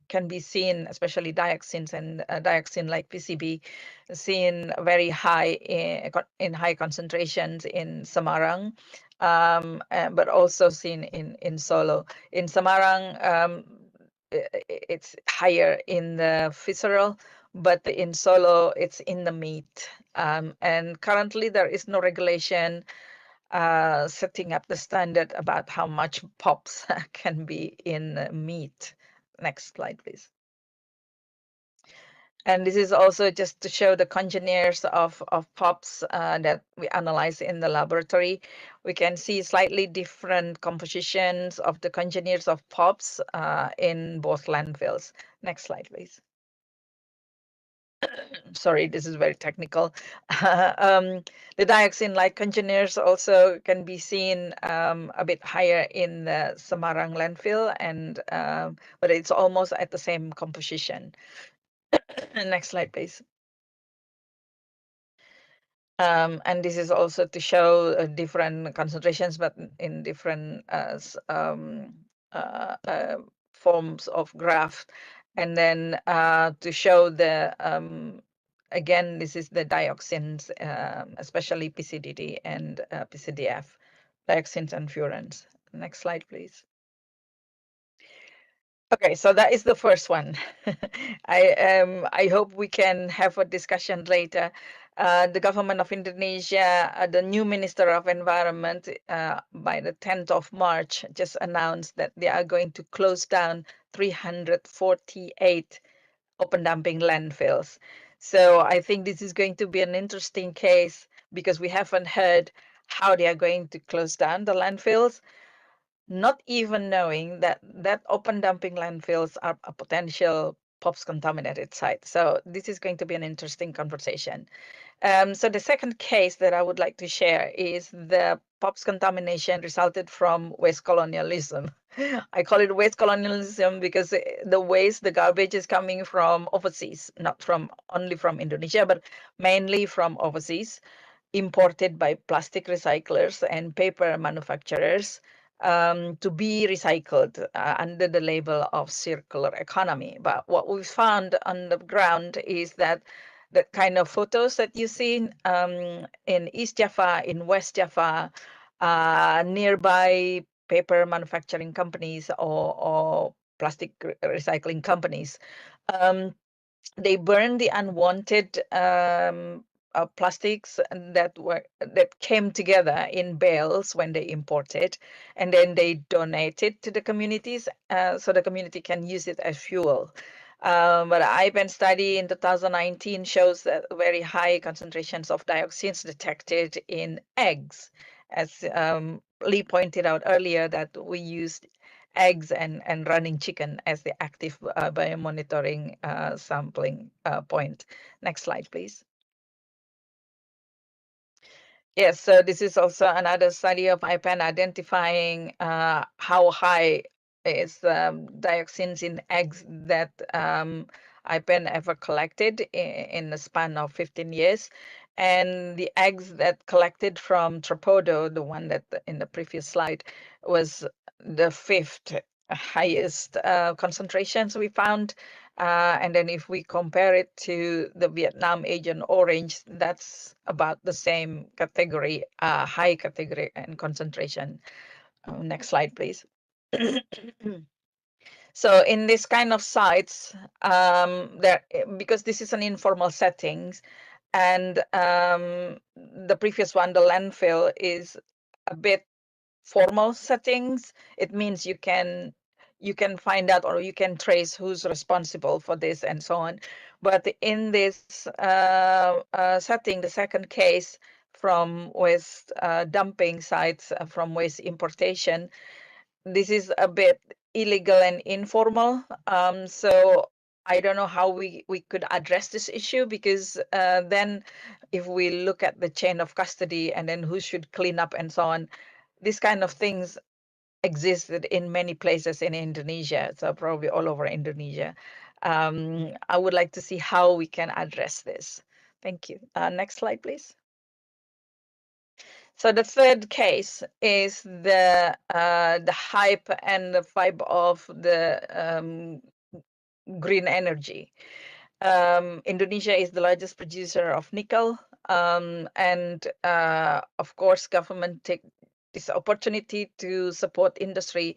can be seen, especially dioxins and dioxin like PCB, seen very high in high concentrations in Semarang, but also seen in Solo. In Semarang, it's higher in the visceral, but in Solo, it's in the meat. And currently, there is no regulation setting up the standard about how much POPs can be in meat. Next slide, please. And this is also just to show the congeners of POPs that we analyze in the laboratory. We can see slightly different compositions of the congeners of POPs in both landfills. Next slide, please. Sorry, this is very technical. The dioxin-like congeners also can be seen a bit higher in the Semarang landfill, and but it's almost at the same composition. Next slide, please. And this is also to show different concentrations, but in different forms of graph. And then to show the, again, this is the dioxins, especially PCDD and PCDF, dioxins and furans. Next slide, please. Okay, so that is the first one. I hope we can have a discussion later. The government of Indonesia, the new Minister of Environment, by the 10th of March, just announced that they are going to close down 348 open dumping landfills. So I think this is going to be an interesting case because we haven't heard how they are going to close down the landfills, not even knowing that open dumping landfills are a potential POPs contaminated site. So this is going to be an interesting conversation. So the second case that I would like to share is the POPs contamination resulted from waste colonialism. I call it waste colonialism because the waste, the garbage is coming from overseas, not from only from Indonesia, but mainly from overseas, imported by plastic recyclers and paper manufacturers to be recycled under the label of circular economy. But what we found on the ground is that the kind of photos that you see in East Java, in West Java, nearby paper manufacturing companies or plastic recycling companies, they burn the unwanted plastics that came together in bales when they imported, and then they donated to the communities so the community can use it as fuel. But IPAN study in 2019 shows that very high concentrations of dioxins detected in eggs. As Lee pointed out earlier, that we used eggs and running chicken as the active biomonitoring sampling point. Next slide, please. Yes, so this is also another study of IPAN identifying how high is dioxins in eggs that IPAN ever collected in the span of 15 years. And the eggs that collected from Tropodo, the one that in the previous slide, was the 5th highest concentrations we found. And then if we compare it to the Vietnam Agent Orange, that's about the same category, high category and concentration. Next slide, please. So in this kind of sites, because this is an informal settings, and the previous one, the landfill, is a bit formal settings. It means you can find out or you can trace who's responsible for this and so on. But in this setting, the second case from waste dumping sites, from waste importation, this is a bit illegal and informal. So I don't know how we could address this issue, because then if we look at the chain of custody and then who should clean up and so on, these kind of things existed in many places in Indonesia, so probably all over Indonesia. I would like to see how we can address this. Thank you. Next slide, please. So the third case is the hype and the vibe of the green energy. Indonesia is the largest producer of nickel, and of course, government take this opportunity to support industry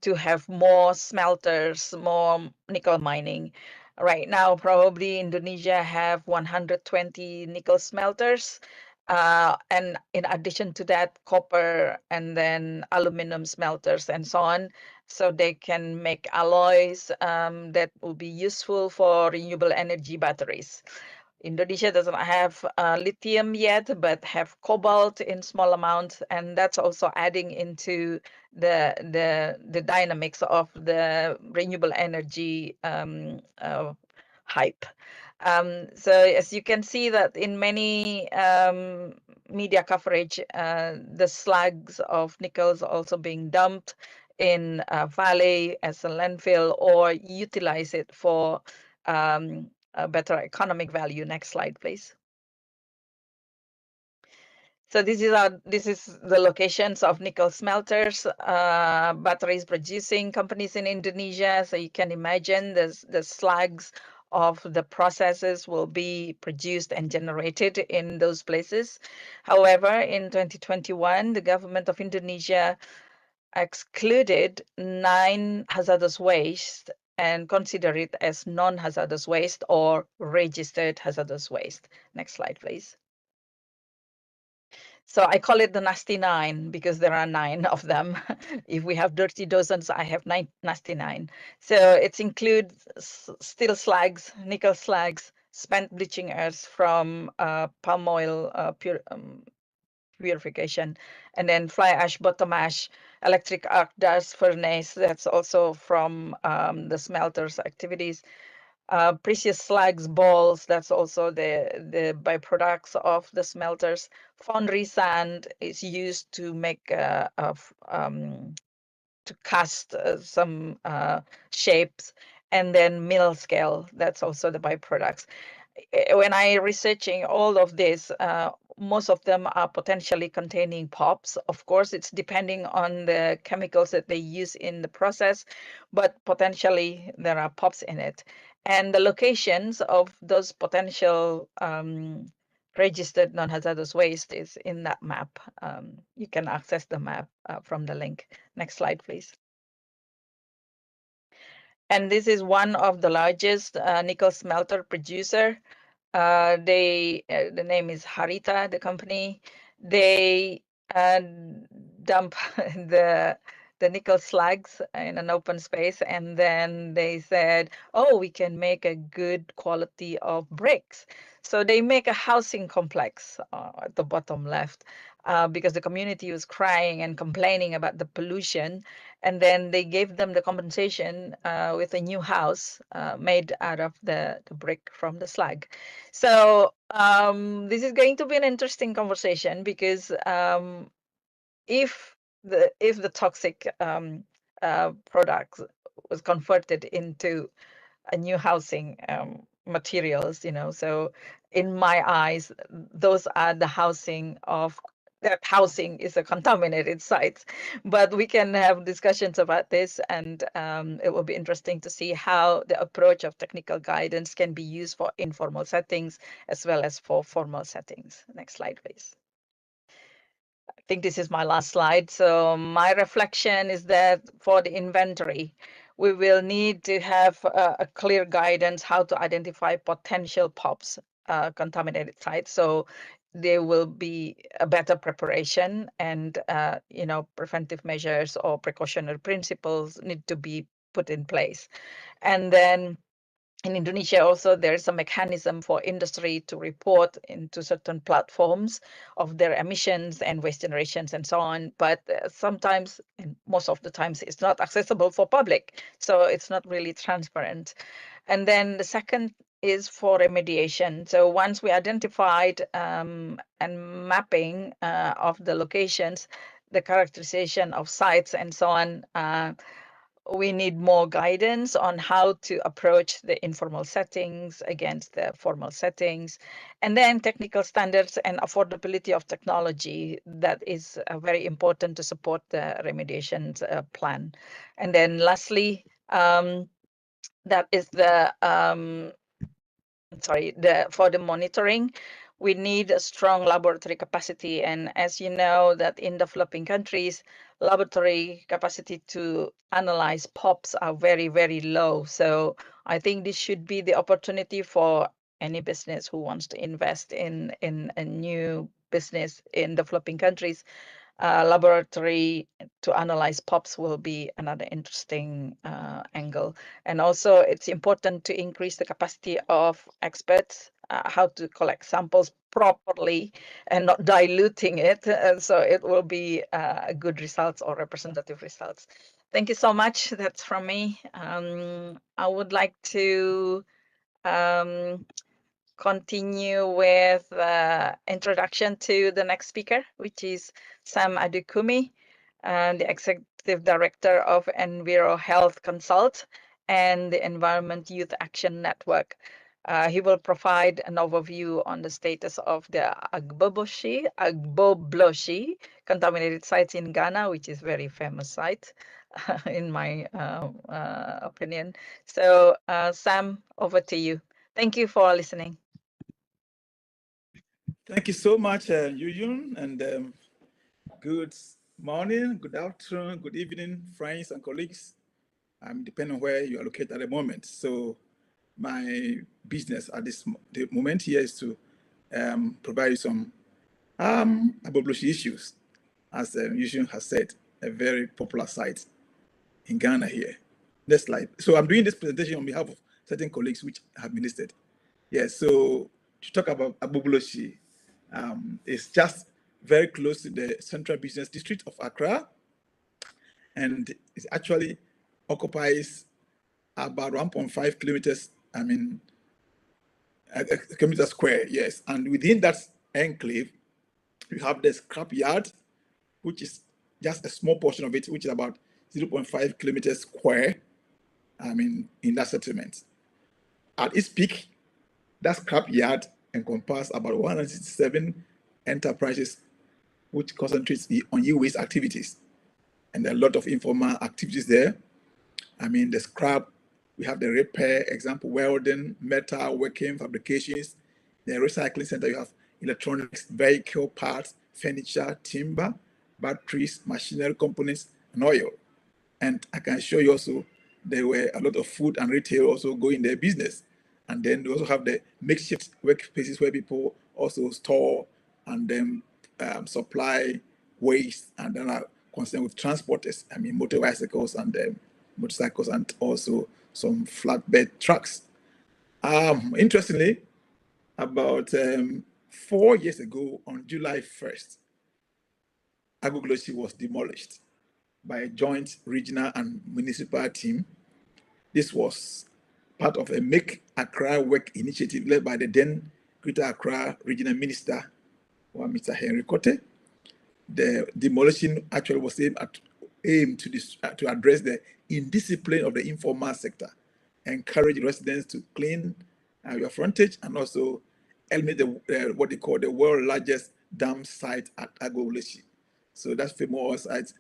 to have more smelters, more nickel mining. Right now, probably Indonesia have 120 nickel smelters. And in addition to that, copper and then aluminum smelters and so on. So they can make alloys that will be useful for renewable energy batteries. Indonesia doesn't have lithium yet, but have cobalt in small amounts, and that's also adding into the dynamics of the renewable energy hype. So as you can see that in many media coverage, the slugs of nickels also being dumped in Valley as a landfill or utilize it for a better economic value. Next slide, please. So this is the locations of nickel smelters, batteries producing companies in Indonesia. So you can imagine the slugs of the processes will be produced and generated in those places. However, in 2021, the government of Indonesia excluded 9 hazardous waste and consider it as non-hazardous waste or registered hazardous waste. Next slide, please. So I call it the nasty 9 because there are 9 of them. If we have dirty dozens, I have 9 nasty 9. So it includes steel slags, nickel slags, spent bleaching earth from palm oil purification, and then fly ash, bottom ash, electric arc dust furnace. That's also from the smelters activities. Precious slags, balls, that's also the byproducts of the smelters. Foundry sand is used to make to cast some shapes, and then mill scale, that's also the byproducts. When I researching all of this, most of them are potentially containing POPs. Of course, it's depending on the chemicals that they use in the process, but potentially there are POPs in it. And the locations of those potential registered non-hazardous waste is in that map. You can access the map from the link. Next slide, please. And this is one of the largest nickel smelter producer. the name is Harita, the company. They dump the nickel slugs in an open space, and then they said, oh, we can make a good quality of bricks. So they make a housing complex at the bottom left, because the community was crying and complaining about the pollution. And then they gave them the compensation with a new house made out of the brick from the slag. So this is going to be an interesting conversation, because if the toxic products was converted into a new housing materials, so in my eyes, those are the housing of that housing is a contaminated site. But we can have discussions about this, and it will be interesting to see how the approach of technical guidance can be used for informal settings as well as for formal settings. Next slide, please. I think this is my last slide. So my reflection is that for the inventory, we will need to have a clear guidance how to identify potential POPs, contaminated sites. So there will be a better preparation, and preventive measures or precautionary principles need to be put in place. And then in Indonesia also, there's a mechanism for industry to report into certain platforms of their emissions and waste generations and so on. But sometimes, and most of the times, it's not accessible for public. So it's not really transparent. And then the second is for remediation. So once we identified and mapping of the locations, the characterization of sites and so on, we need more guidance on how to approach the informal settings against the formal settings, and then technical standards and affordability of technology that is very important to support the remediation plan. And then lastly, that is the for the monitoring, we need a strong laboratory capacity. And as you know, that in developing countries, laboratory capacity to analyze POPs are very, very low. So I think this should be the opportunity for any business who wants to invest in a new business in developing countries. Laboratory to analyze POPs will be another interesting angle. And also it's important to increase the capacity of experts, how to collect samples properly and not diluting it. So it will be good results or representative results. Thank you so much. That's from me. I would like to continue with the introduction to the next speaker, which is Sam Adukumi, the Executive Director of Enviro Health Consult and the Environment Youth Action Network. He will provide an overview on the status of the Agbobloshi contaminated sites in Ghana, which is a very famous site in my opinion. So Sam, over to you. Thank you for listening. Thank you so much, Yuyun, and good morning, good afternoon, good evening, friends and colleagues, depending on where you are located at the moment. So my business at the moment here is to provide some Agbobloshi issues, as Yuyun has said, a very popular site in Ghana here. Next slide. So I'm doing this presentation on behalf of certain colleagues which have been listed. Yes, so to talk about Agbobloshi, it's just very close to the central business district of Accra, and it actually occupies about 1.5 kilometers, a kilometer square, yes. And within that enclave, you have the scrap yard, which is just a small portion of it, which is about 0.5 kilometers square, in that settlement. At its peak, that scrap yard encompasses about 167 enterprises, which concentrates on e-waste activities. And there are a lot of informal activities there. The scrap, we have the repair, example, welding, metal, working, fabrications. The recycling center, you have electronics, vehicle parts, furniture, timber, batteries, machinery components, and oil. And I can show you also, there were a lot of food and retail also going their business. And then we also have the makeshift workspaces where people also store and then supply waste, and then are concerned with transporters. I mean, motor bicycles and motorcycles, and also some flatbed trucks. Interestingly, about 4 years ago, on July 1st, Agoglosi was demolished by a joint regional and municipal team. This was part of a Make Accra Work initiative led by the then Greater Accra Regional Minister, Mr. Henry Kote. The demolition actually was aimed to address the indiscipline of the informal sector, encourage residents to clean your frontage, and also eliminate what they call the world's largest dam site at Agoglosi. So that's famous site,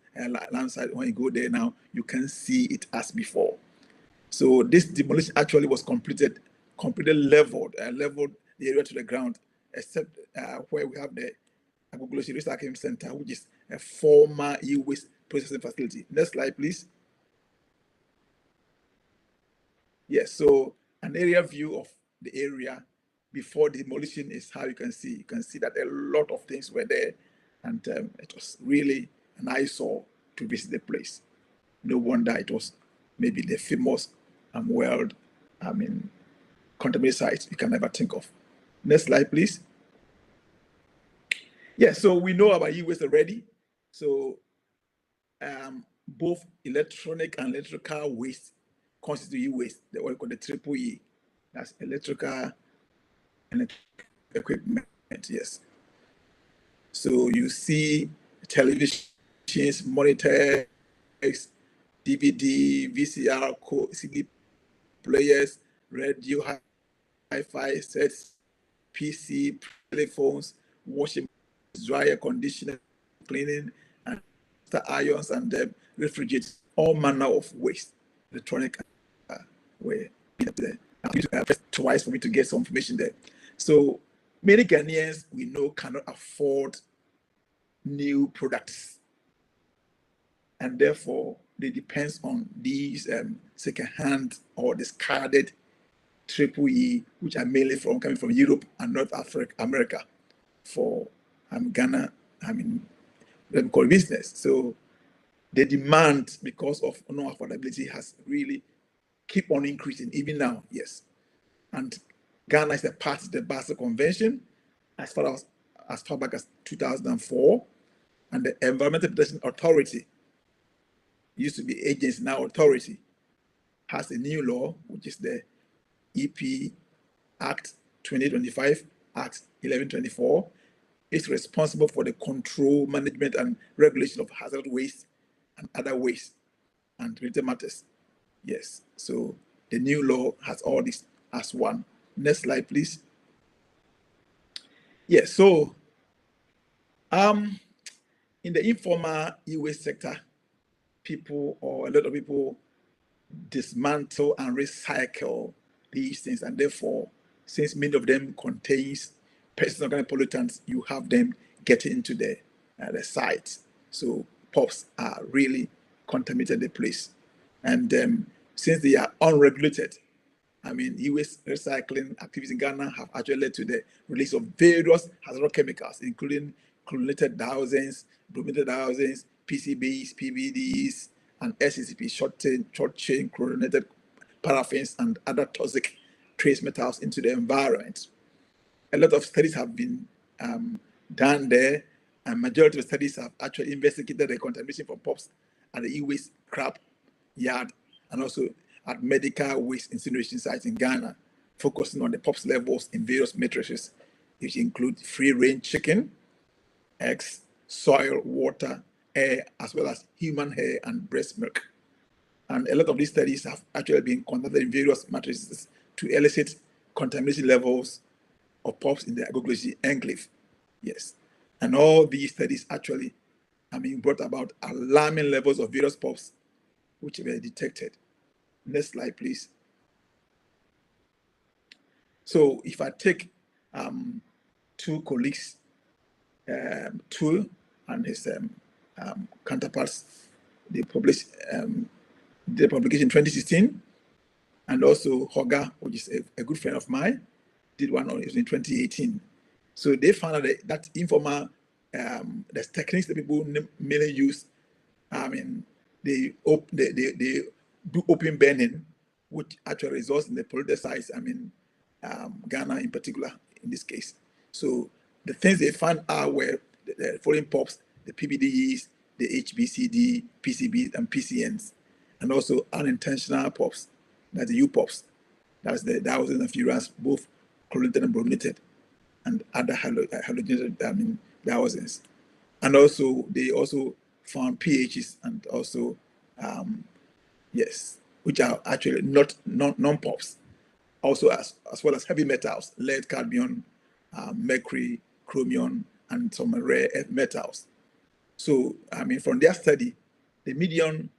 land site. When you go there now, you can see it as before. So this demolition actually was completely leveled the area to the ground, except where we have the Agoglosi Recycling Center, which is a former e-waste processing facility. Next slide, please. Yes, so an area view of the area before demolition is how you can see. You can see that a lot of things were there, and it was really an eyesore to visit the place. No wonder it was maybe the famous world, contaminated sites you can never think of. Next slide, please. Yeah, so we know about e-waste already. So both electronic and electrical waste constitute e-waste, what we call the triple E. That's electrical and equipment, yes. So you see televisions, monitors, DVD, VCR, CD players, radio, hi-fi sets, PC, telephones, washing, dryer, conditioner, cleaning, and irons, and refrigerators, all manner of waste, electronic way. Twice for me to get some information there. So many Ghanaians we know cannot afford new products, and therefore they depend on these second-hand or discarded triple E, which are mainly coming from Europe and North America for Ghana, let me call it business. So the demand, because of no affordability, has really keep on increasing even now, yes. And Ghana is a part of the Basel Convention as far back as 2004, and the Environmental Protection Authority, used to be agency, now authority, has a new law, which is the EP Act 2025, Act 1124. It's responsible for the control, management, and regulation of hazardous waste and other waste and related matters. Yes, so the new law has all this as one. Next slide, please. Yes, so in the informal e-waste sector, a lot of people dismantle and recycle these things, and therefore, since many of them contains personal organic pollutants, you have them getting into the sites. So POPs are really contaminated the place, and since they are unregulated, e-waste recycling activities in Ghana have actually led to the release of various hazardous chemicals, including chlorinated dioxins, brominated dioxins, PCBs, PBDs, and SCCP, short-chain chlorinated paraffins, and other toxic trace metals into the environment. A lot of studies have been done there, and majority of studies have actually investigated the contamination from POPs at the e-waste scrap yard, and also at medical waste incineration sites in Ghana, focusing on the POPs levels in various matrices, which include free-range chicken, eggs, soil, water, air, as well as human hair and breast milk. And a lot of these studies have actually been conducted in various matrices to elicit contamination levels of POPs in the Agoglosi enclave. Yes. And all these studies actually, brought about alarming levels of various POPs which were detected. Next slide, please. So if I take two colleagues, Tool and his counterparts, they published the publication in 2016, And also Hoga, which is a good friend of mine, did one on it in 2018. So they found out that informal, the techniques that people mainly use, I mean, they do open burning, which actually results in the polluted sites. I mean, Ghana in particular in this case. So the things they found out were the foreign POPs, the PBDEs, the HBCD, PCBs, and PCNs, and also unintentional POPs, that's the UPOPs. That's the dioxins and furans, both chlorinated and brominated, and other halogenated, I mean, dioxins. And also, they also found pHs and also, yes, which are actually not non-POPs. Also, as well as heavy metals, lead, cadmium, mercury, chromium, and some rare earth metals. So, I mean, from their study, the median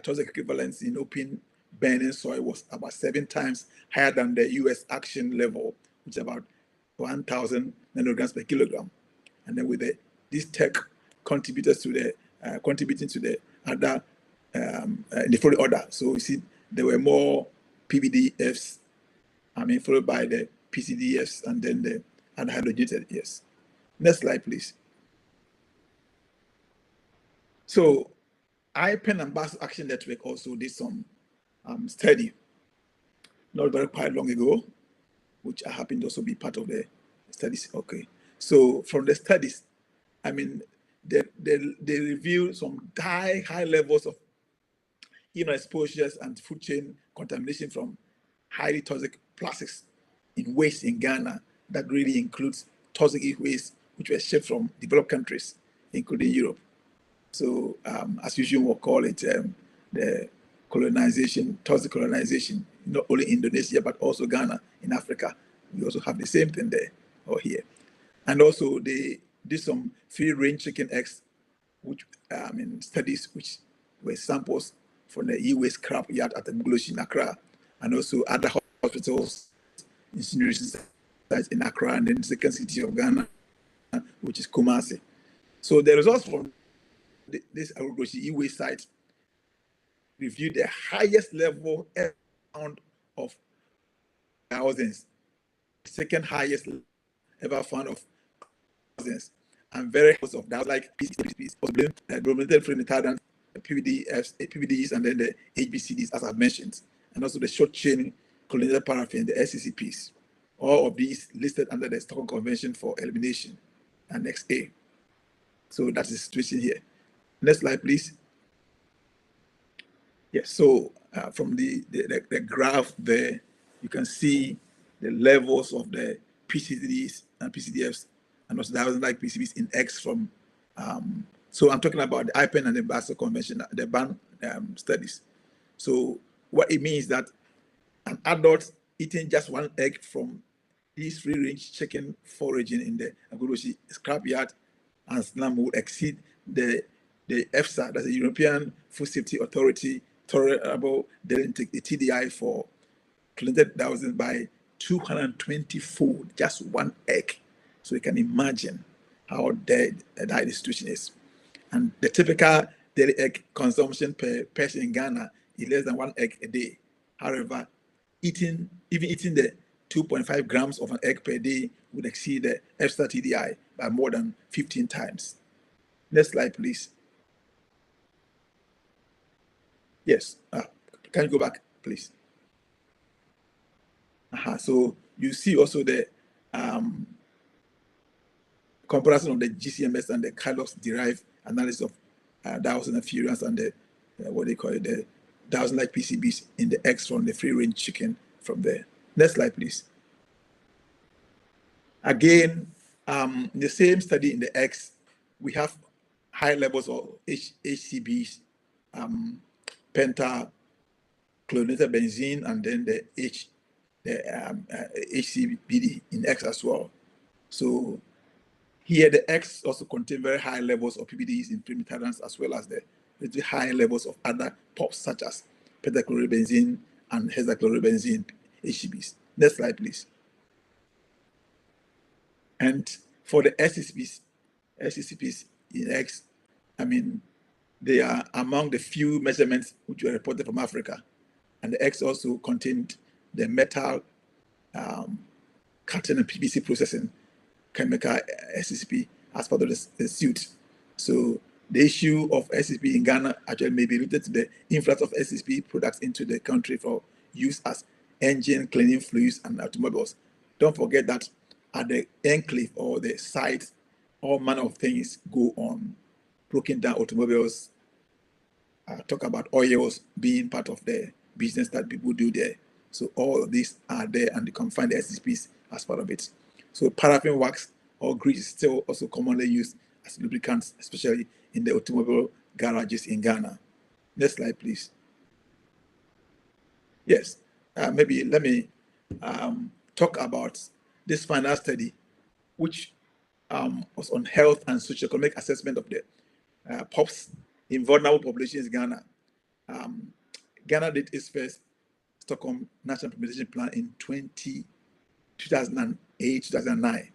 toxic equivalence in open burning soil was about 7 times higher than the US action level, which is about 1,000 nanograms per kilogram. And then with this tech contributors to the contributing to the other in the following order. So you see, there were more PBDFs, I mean, followed by the PCDFs, and then the unhalogenated. Yes. Next slide, please. So IPEN and Basel Action Network also did some study, not very quite long ago, which I happened to also be part of the studies. Okay. So from the studies, I mean, they revealed some high levels of exposures and food chain contamination from highly toxic plastics in waste in Ghana. That really includes toxic e-waste, which were shipped from developed countries, including Europe. So as usual, we'll call it the colonization, toxic colonization, not only Indonesia, but also Ghana in Africa. We also have the same thing there or here. And also they did some free-range chicken eggs, which in studies which were samples from the e-waste scrap yard at the Bugloshi in Accra, and also other hospitals, incineration sites in Accra, and then the second city of Ghana, which is Kumasi. So the results from this Bugloshi e-waste site reviewed the highest level ever found of thousands, second highest ever found of thousands, and very close of that, like PCBs, brominated free retardants, PBDs, and then the HBCDs, as I've mentioned, and also the short chain chlorinated paraffin, the SCCPs. All of these listed under the Stockholm Convention for Elimination, Annex A. So that's the situation here. Next slide, please. Yes, so from the graph there, you can see the levels of the PCDs and PCDFs, and also thousands like PCBs in X from, so I'm talking about the IPEN and the Basel Convention, the ban studies. So what it means that an adult eating just one egg from these free-range chicken foraging in the Aguroshi scrapyard and slum will exceed the EFSA, that's the European Food Safety Authority, tolerable daily intake, the TDI for chlorinated dioxins by 220-fold, just one egg. So you can imagine how dead the situation is. And the typical daily egg consumption per person in Ghana is less than one egg a day. However, even eating the 2.5 grams of an egg per day would exceed the EFSA TDI by more than 15 times. Next slide, please. Yes, can you go back, please? So you see also the comparison of the GCMS and the Carlos derived analysis of dioxin and furans and the what they call it, the dioxin like PCBs in the eggs from the free range chicken from there. Next slide, please. Again, in the same study in the eggs, we have high levels of HCBs, pentachlorinated benzene, and then the HCBD in X as well. So here the X also contain very high levels of PBDs in primitadans, as well as the very high levels of other POPs such as pentachlorobenzene and hexachlorobenzene HCBs. Next slide, please. And for the SCCPs in X, I mean, they are among the few measurements which were reported from Africa. and the eggs also contained the metal, cotton and PVC processing chemical SCP as part of the suit. So the issue of SCP in Ghana actually may be related to the influx of SCP products into the country for use as engine cleaning fluids and automobiles. Don't forget that at the enclave or the site, all manner of things go on. Broken down automobiles, talk about oils being part of the business that people do there. So all of these are there, and you can find the SCPs as part of it. So paraffin wax or grease is still also commonly used as lubricants, especially in the automobile garages in Ghana. Next slide, please. Yes, maybe let me talk about this final study, which was on health and socioeconomic assessment of the POPs in vulnerable populations in Ghana. Ghana did its first Stockholm National Implementation Plan in 2008, 2009,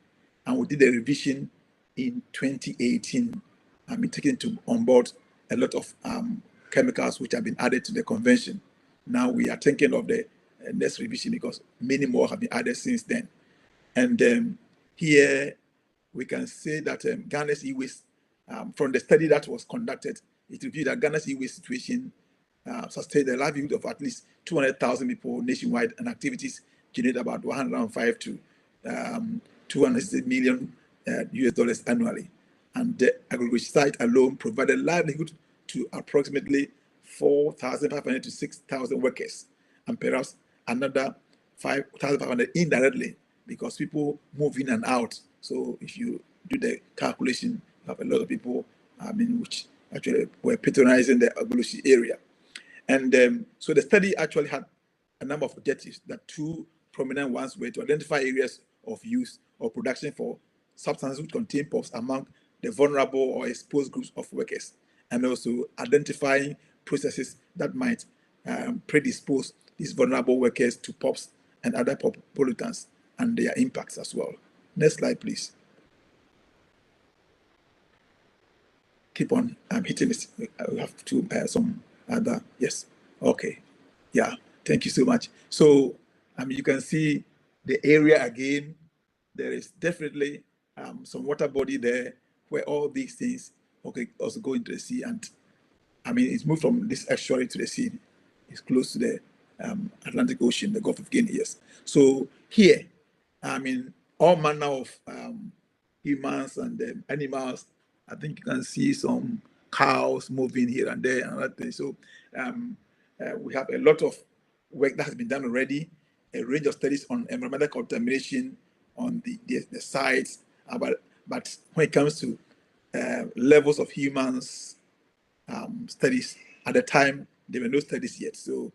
and we did a revision in 2018. Taking on board a lot of chemicals which have been added to the convention. Now we are thinking of the next revision because many more have been added since then. And here we can say that Ghana's e-waste, from the study that was conducted, it revealed that Ghana's e-waste situation sustained the livelihood of at least 200,000 people nationwide, and activities generate about 105 to 260 million US dollars annually. And the aggregation site alone provided livelihood to approximately 4,500 to 6,000 workers, and perhaps another 5,500 indirectly, because people move in and out. So if you do the calculation, you have a lot of people, which actually were patronizing the Agulushi area. And so the study actually had a number of objectives. The two prominent ones were to identify areas of use or production for substances which contain POPs among the vulnerable or exposed groups of workers, and also identifying processes that might predispose these vulnerable workers to POPs and other pollutants and their impacts as well. Next slide, please. Keep on hitting this. We have to some other, yes. Okay. Yeah, thank you so much. So, you can see the area again. There is definitely some water body there where all these things also go into the sea. And it's moved from this estuary to the sea. It's close to the Atlantic Ocean, the Gulf of Guinea, yes. So here, all manner of humans and animals. I think you can see some cows moving here and there and other things. So we have a lot of work that has been done already, a range of studies on environmental contamination on the sites. But when it comes to levels of humans studies, at the time, there were no studies yet. So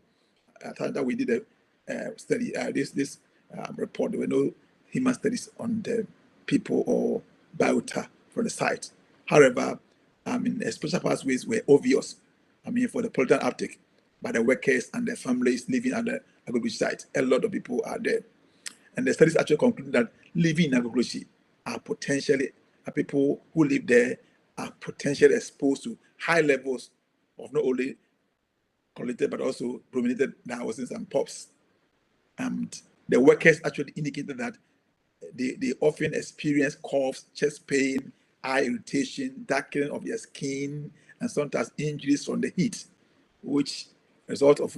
at the time that we did a study, this report, there were no human studies on the people or biota for the site. However, special pathways were obvious, for the pollutant uptake by the workers and their families living at the agriculture site. A lot of people are there. And the studies actually concluded that living in agriculture people who live there are potentially exposed to high levels of not only collected but also brominated dioxins and POPs. And the workers actually indicated that they often experience coughs, chest pain, eye irritation, darkening of their skin, and sometimes injuries from the heat, which result of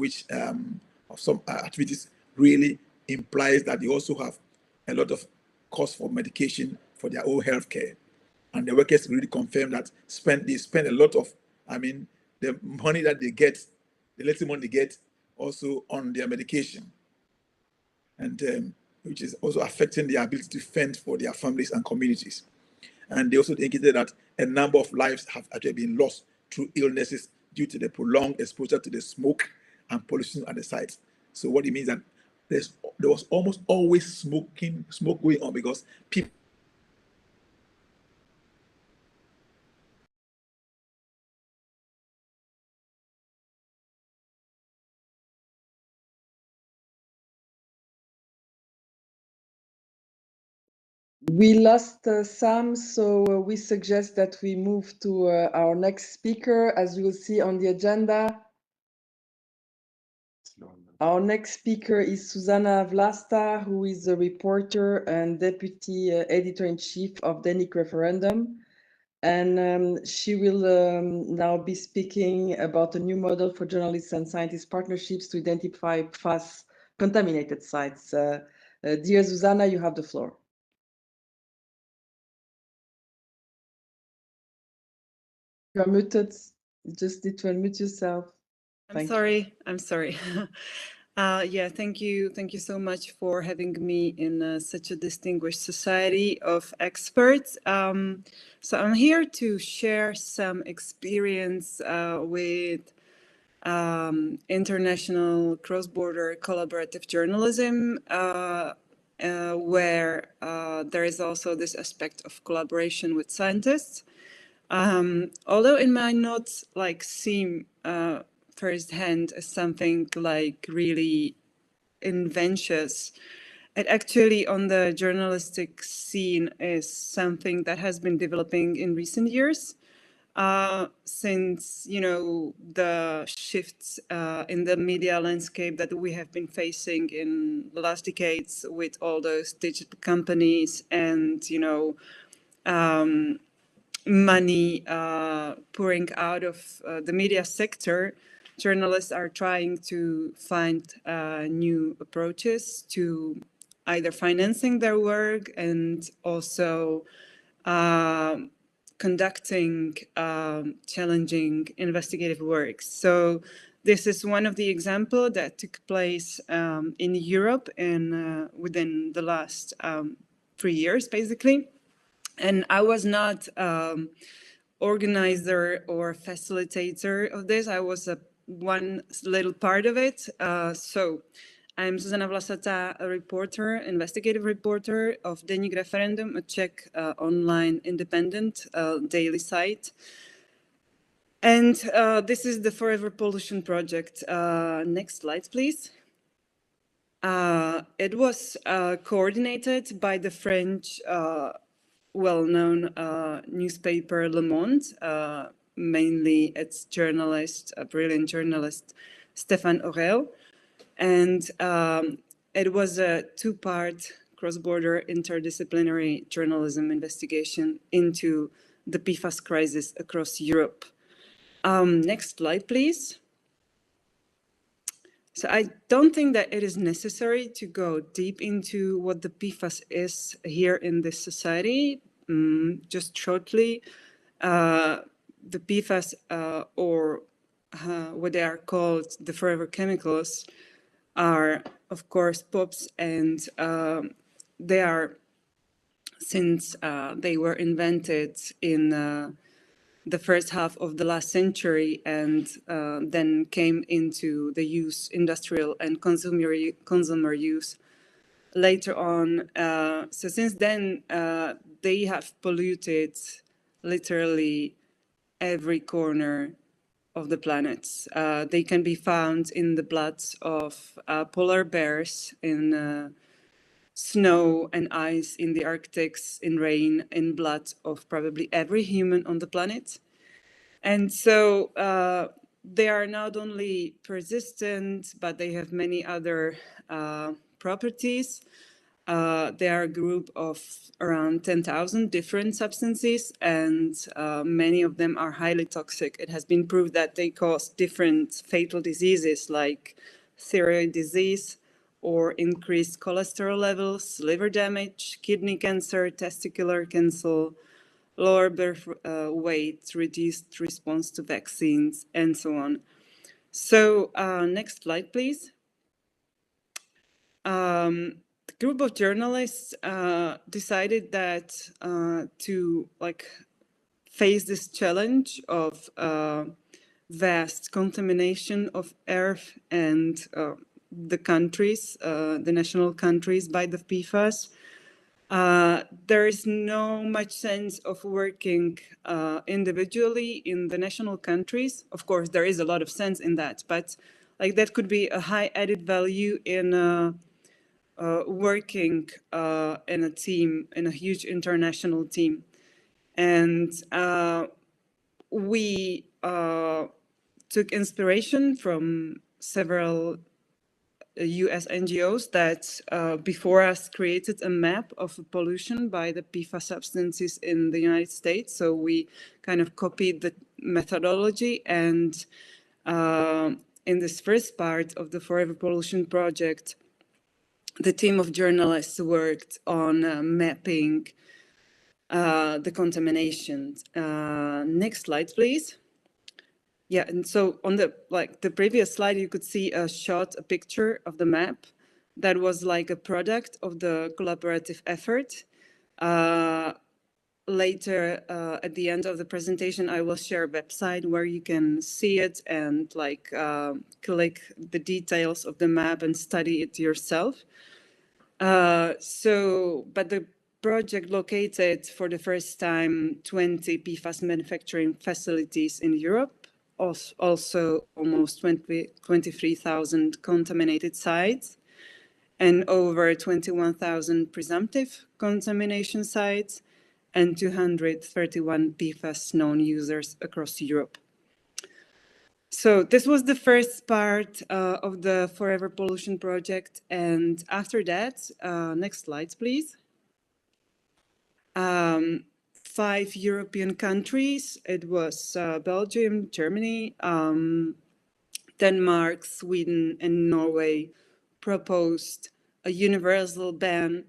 some activities really implies that they also have a lot of cost for medication for their own health care. And the workers really confirm that they spend a lot of, the money that they get, the little money they get also on their medication. And which is also affecting their ability to fend for their families and communities. And they also indicated that a number of lives have actually been lost through illnesses due to the prolonged exposure to the smoke and pollution at the sites. So what it means that there was almost always smoke going on because people. We lost Sam, so we suggest that we move to our next speaker, as you will see on the agenda. Our next speaker is Susanna Vlasta, who is a reporter and deputy editor-in-chief of Danic Referendum. And she will now be speaking about a new model for journalists and scientists partnerships to identify PFAS contaminated sites. Dear Susanna, you have the floor. You're muted. You just need to unmute yourself. I'm sorry. Yeah, thank you. Thank you so much for having me in such a distinguished society of experts. So I'm here to share some experience with international cross-border collaborative journalism, where there is also this aspect of collaboration with scientists. Although it might not like seem firsthand as something like really inventious, it actually on the journalistic scene is something that has been developing in recent years. Since, you know, the shifts in the media landscape that we have been facing in the last decades with all those digital companies and, you know, money pouring out of the media sector, journalists are trying to find new approaches to either financing their work and also conducting challenging investigative work. So this is one of the examples that took place in Europe and within the last 3 years, basically. And I was not organizer or facilitator of this. I was one little part of it. So I'm Susanna Vlasata, a reporter, investigative reporter of Deník Referendum, a Czech online independent daily site. And this is the Forever Pollution Project. Next slide, please. It was coordinated by the French well-known newspaper Le Monde, mainly its journalist, a brilliant journalist, Stéphane Aurel. And it was a two-part cross-border interdisciplinary journalism investigation into the PFAS crisis across Europe. Next slide, please. So I don't think that it is necessary to go deep into what the PFAS is here in this society. Just shortly, the PFAS or what they are called the forever chemicals are, of course, POPs, and they are, since they were invented in the first half of the last century and then came into the use, industrial and consumer use later on. So since then, they have polluted literally every corner of the planet. They can be found in the blood of polar bears, in snow and ice in the Arctics, in rain, in blood of probably every human on the planet. And so they are not only persistent, but they have many other properties. They are a group of around 10,000 different substances, and many of them are highly toxic. It has been proved that they cause different fatal diseases like thyroid disease, or increased cholesterol levels, liver damage, kidney cancer, testicular cancer, lower birth weight, reduced response to vaccines, and so on. So next slide, please. The group of journalists decided that to face this challenge of vast contamination of earth and the countries, the national countries by the PFAS, there is no much sense of working individually in the national countries. Of course, there is a lot of sense in that, but like that could be a high added value in working in a team, in a huge international team. And we took inspiration from several US NGOs that before us created a map of pollution by the PFAS substances in the United States. So we kind of copied the methodology, and in this first part of the Forever Pollution project, the team of journalists worked on mapping the contaminations. Next slide, please. Yeah, and so on the previous slide, you could see a picture of the map that was like a product of the collaborative effort. Later, at the end of the presentation, I will share a website where you can see it and click the details of the map and study it yourself. But the project located for the first time 20 PFAS manufacturing facilities in Europe, also almost 23,000 contaminated sites, and over 21,000 presumptive contamination sites, and 231 PFAS known users across Europe. So this was the first part of the Forever Pollution project. And after that, next slides, please. 5 European countries. It was Belgium, Germany, Denmark, Sweden, and Norway proposed a universal ban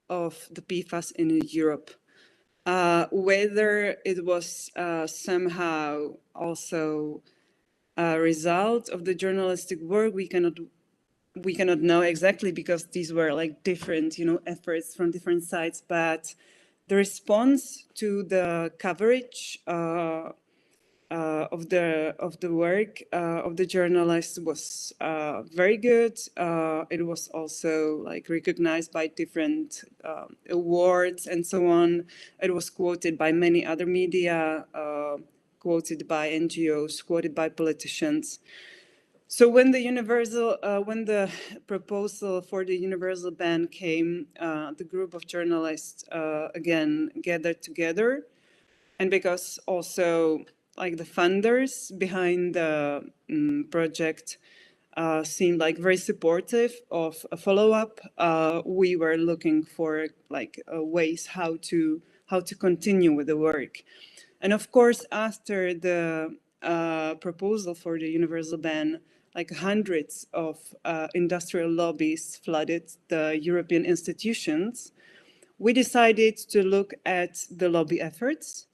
of the PFAS in Europe. Whether it was somehow also a result of the journalistic work, we cannot know exactly, because these were like different, efforts from different sides. But the response to the coverage of the work of the journalists was very good. It was also like recognized by different awards and so on. It was quoted by many other media, quoted by NGOs, quoted by politicians. So when the proposal for the universal ban came, the group of journalists again gathered together, and because also like the funders behind the project seemed like very supportive of a follow-up, we were looking for like ways how to continue with the work. And of course, after the proposal for the universal ban, like hundreds of industrial lobbies flooded the European institutions, we decided to look at the lobby efforts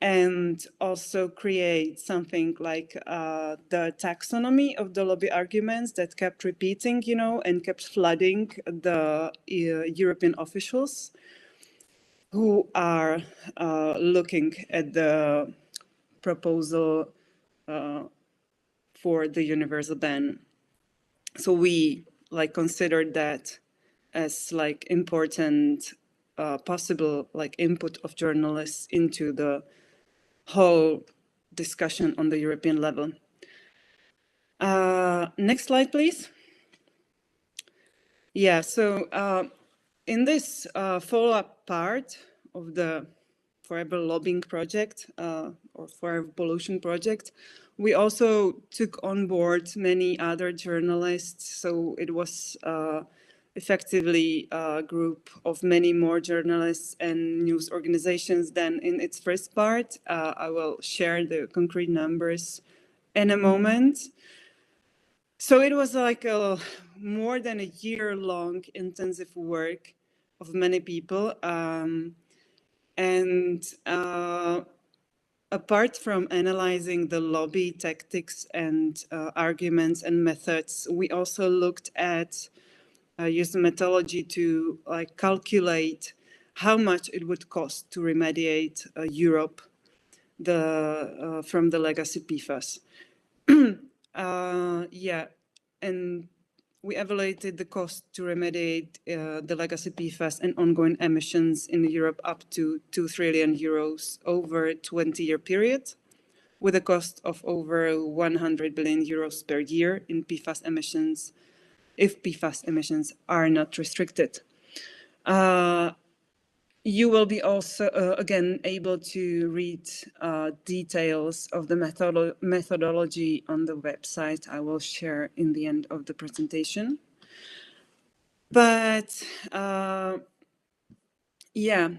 and also create something like the taxonomy of the lobby arguments that kept repeating, and kept flooding the European officials who are looking at the proposal for the universal ban. So we considered that as important possible input of journalists into the whole discussion on the European level. Next slide, please. Yeah, so in this follow-up part of the Forever Lobbying project or Forever Pollution project, we also took on board many other journalists. So it was effectively a group of many more journalists and news organizations than in its first part. I will share the concrete numbers in a moment. So it was like more than a year-long intensive work of many people. And apart from analyzing the lobby tactics and arguments and methods, we also looked at used the methodology to calculate how much it would cost to remediate Europe from the legacy PFAS. Yeah, and we evaluated the cost to remediate the legacy PFAS and ongoing emissions in Europe up to 2 trillion euros over a 20-year period, with a cost of over 100 billion euros per year in PFAS emissions, if PFAS emissions are not restricted. You will be also, again, able to read details of the methodology on the website I will share in the end of the presentation. But yeah,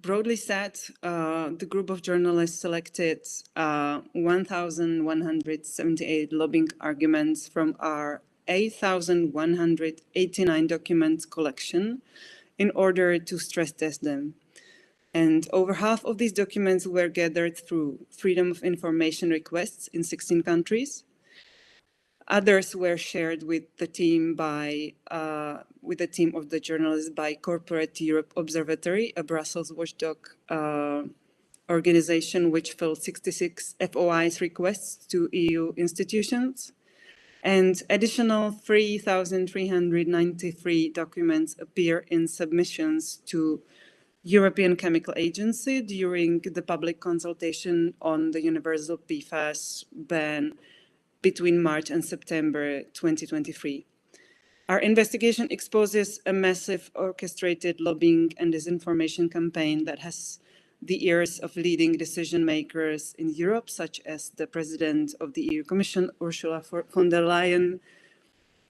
broadly said, the group of journalists selected 1,178 lobbying arguments from our 8,189 documents collection in order to stress test them. And over half of these documents were gathered through Freedom of Information requests in 16 countries. Others were shared with the team of the journalists by Corporate Europe Observatory, a Brussels watchdog organization which filled 66 FOIs requests to EU institutions. And additional 3,393 documents appear in submissions to European Chemical Agency during the public consultation on the universal PFAS ban between March and September 2023. Our investigation exposes a massive orchestrated lobbying and disinformation campaign that has the ears of leading decision makers in Europe, such as the President of the EU Commission, Ursula von der Leyen,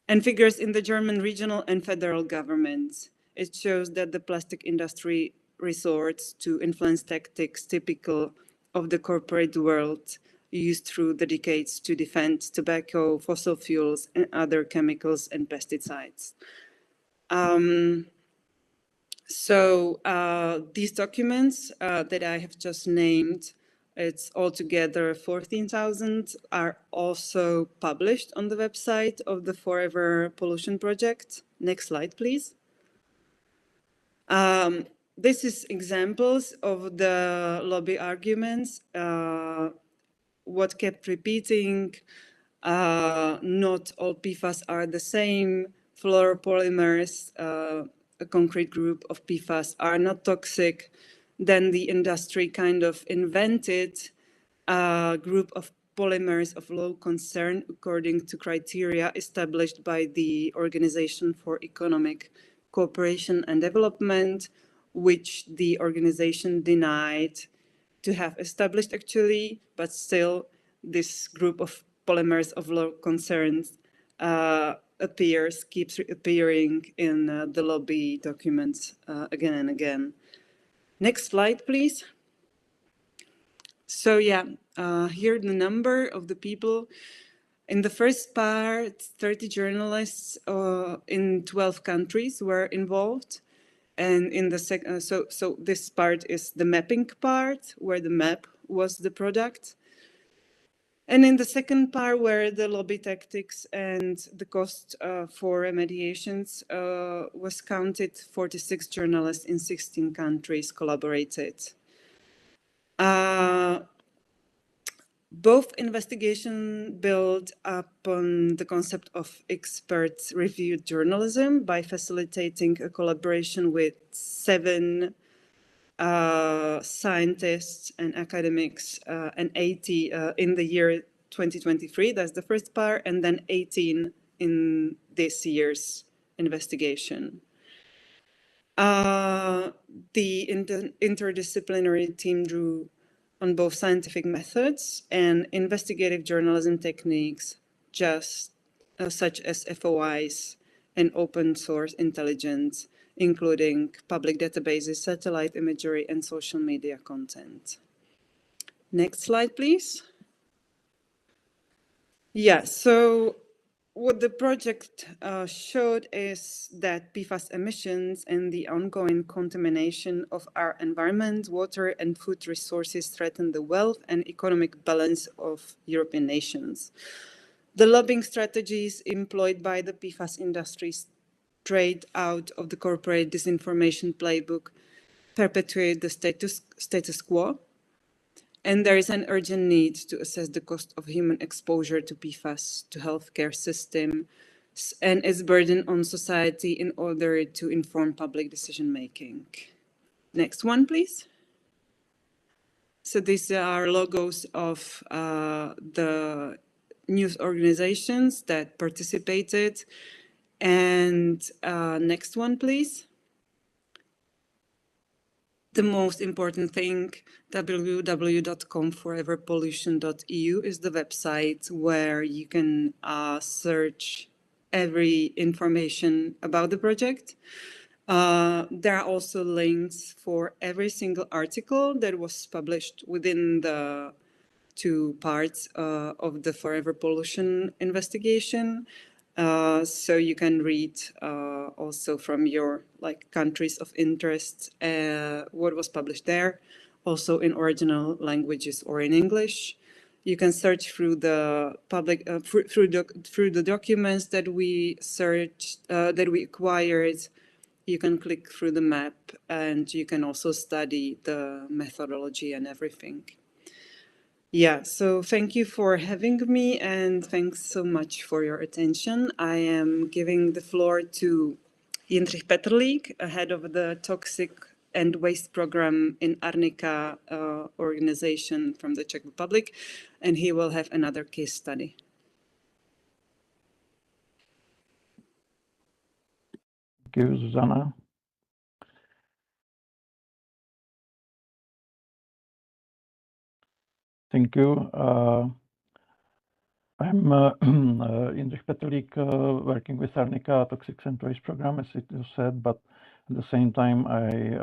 and figures in the German regional and federal governments. It shows that the plastic industry resorts to influence tactics typical of the corporate world used through the decades to defend tobacco, fossil fuels, and other chemicals and pesticides. These documents that I have just named, it's altogether 14,000, are also published on the website of the Forever Pollution Project. Next slide, please. This is examples of the lobby arguments. What kept repeating, not all PFAS are the same, fluoropolymers, a concrete group of PFAS, are not toxic. Then the industry kind of invented a group of polymers of low concern according to criteria established by the Organization for Economic Cooperation and Development, which the organization denied to have established actually, but still this group of polymers of low concerns keeps appearing in the lobby documents again and again. Next slide, please. So yeah, here the number of the people. In the first part, 30 journalists in 12 countries were involved. And in the second, so this part is the mapping part, where the map was the product. And in the second part, where the lobby tactics and the cost for remediations was counted, 46 journalists in 16 countries collaborated. Both investigations build upon the concept of expert-reviewed journalism by facilitating a collaboration with 7 scientists and academics and 80 in the year 2023. That's the first part, and then 18 in this year's investigation. The interdisciplinary team drew on both scientific methods and investigative journalism techniques, such as FOIs and open source intelligence, including public databases, satellite imagery, and social media content. Next slide, please. Yeah, so what the project showed is that PFAS emissions and the ongoing contamination of our environment, water, and food resources threaten the wealth and economic balance of European nations. The lobbying strategies employed by the PFAS industry straight out of the corporate disinformation playbook perpetuate the status quo. And there is an urgent need to assess the cost of human exposure to PFAS to healthcare system and its burden on society in order to inform public decision making. Next one, please. So these are logos of the news organizations that participated. And next one, please. the most important thing. www.comforeverpollution.eu is the website where you can search every information about the project. There are also links for every single article that was published within the two parts of the Forever Pollution investigation. So you can read also from your countries of interest what was published there, also in original languages or in English. You can search through the public through the documents that we searched that we acquired. You can click through the map, and you can also study the methodology and everything. Yeah, so thank you for having me, and thanks so much for your attention. I am giving the floor to Jindřich Petrlík, head of the Toxic and Waste Program in Arnika organization from the Czech Republic, and he will have another case study. Thank you, Zuzana. Thank you. I'm Jindřich Petrlík, working with Arnika Toxics and Waste Program, as it was said, but at the same time I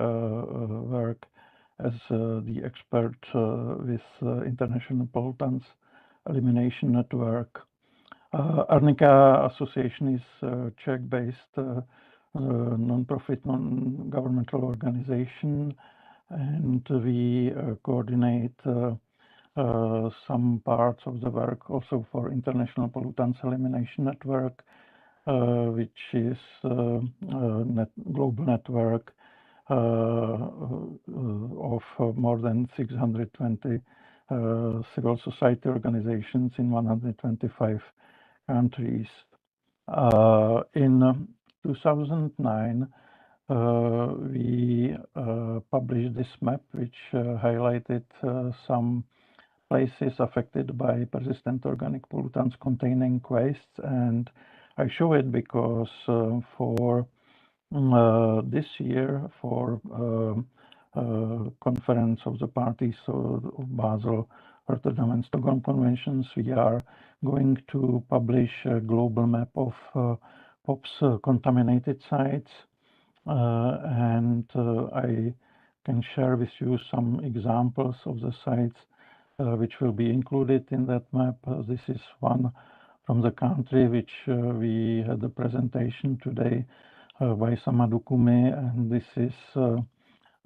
work as the expert with International Pollutants Elimination Network. Arnika Association is a Czech-based non-profit, non-governmental organization, and we coordinate some parts of the work also for International Pollutants Elimination Network, which is a global network of more than 620 civil society organizations in 125 countries. In 2009, we published this map, which highlighted some places affected by persistent organic pollutants containing wastes, and I show it because for this year, for conference of the parties of Basel, Rotterdam and Stockholm conventions, we are going to publish a global map of POPs contaminated sites, and I can share with you some examples of the sites which will be included in that map. This is one from the country which we had a presentation today by Samadou Koumi, and this is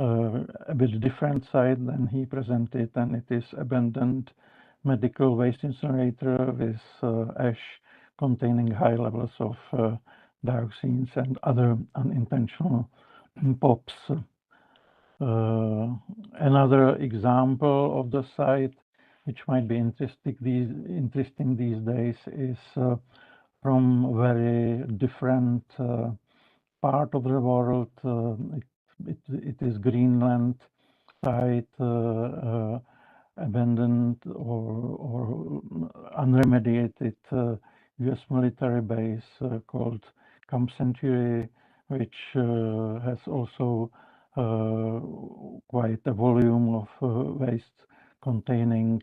a bit different site than he presented, and it is abandoned medical waste incinerator with ash containing high levels of dioxins and other unintentional POPs. Another example of the site which might be interesting these days is from very different part of the world. It is Greenland site, abandoned or unremediated US military base called Camp Century, which has also quite a volume of waste containing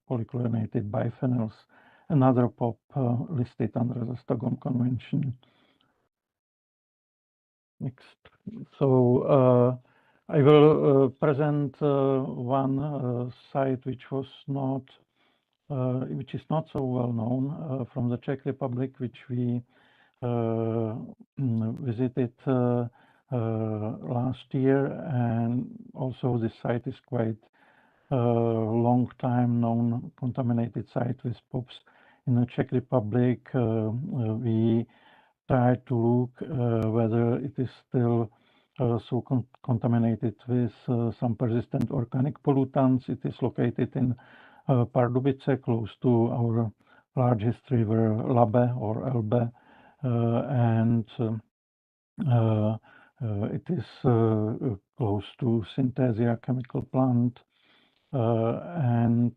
polychlorinated biphenyls, another POP listed under the Stockholm Convention. Next. So I will present one site which was not, which is not so well known from the Czech Republic, which we visited last year, and also this site is quite long time known contaminated site with POPs in the Czech Republic. We tried to look whether it is still so contaminated with some persistent organic pollutants. It is located in Pardubice, close to our largest river, Labe or Elbe, and it is close to Synthesia chemical plant, and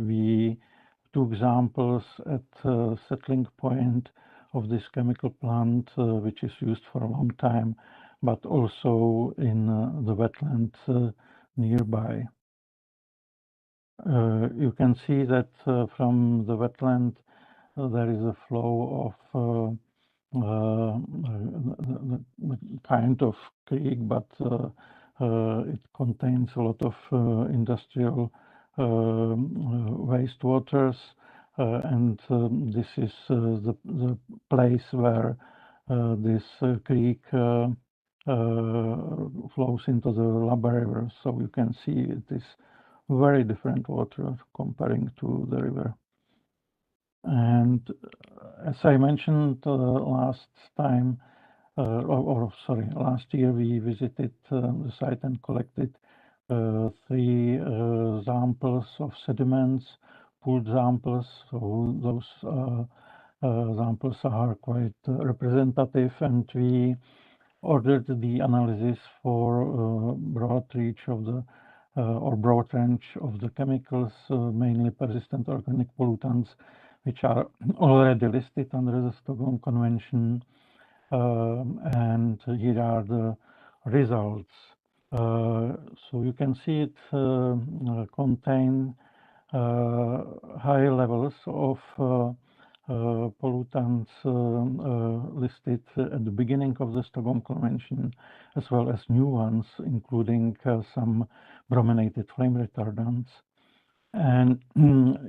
we took examples at settling point of this chemical plant, which is used for a long time but also in the wetland nearby. You can see that from the wetland there is a flow of kind of creek, but it contains a lot of industrial wastewaters, and this is the place where this creek flows into the Laba River. So you can see it is very different water comparing to the river. And as I mentioned last time, last year, we visited the site and collected 3 samples of sediments, pooled samples. So those samples are quite representative, and we ordered the analysis for broad reach of the or broad range of the chemicals, mainly persistent organic pollutants, which are already listed under the Stockholm Convention. And here are the results. So you can see it contain high levels of pollutants listed at the beginning of the Stockholm Convention, as well as new ones, including some brominated flame retardants. And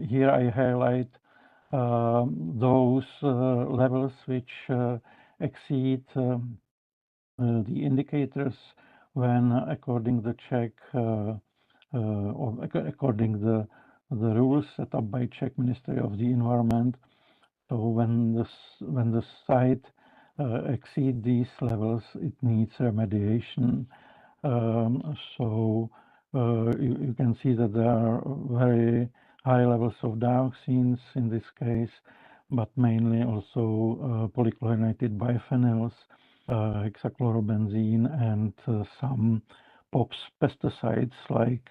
here I highlight those levels which exceed the indicators when, according the Czech or according the rules set up by Czech Ministry of the Environment. So when the site exceed these levels, it needs remediation. So you can see that there are very high levels of dioxins in this case, but mainly also polychlorinated biphenyls, hexachlorobenzene, and some POPs pesticides like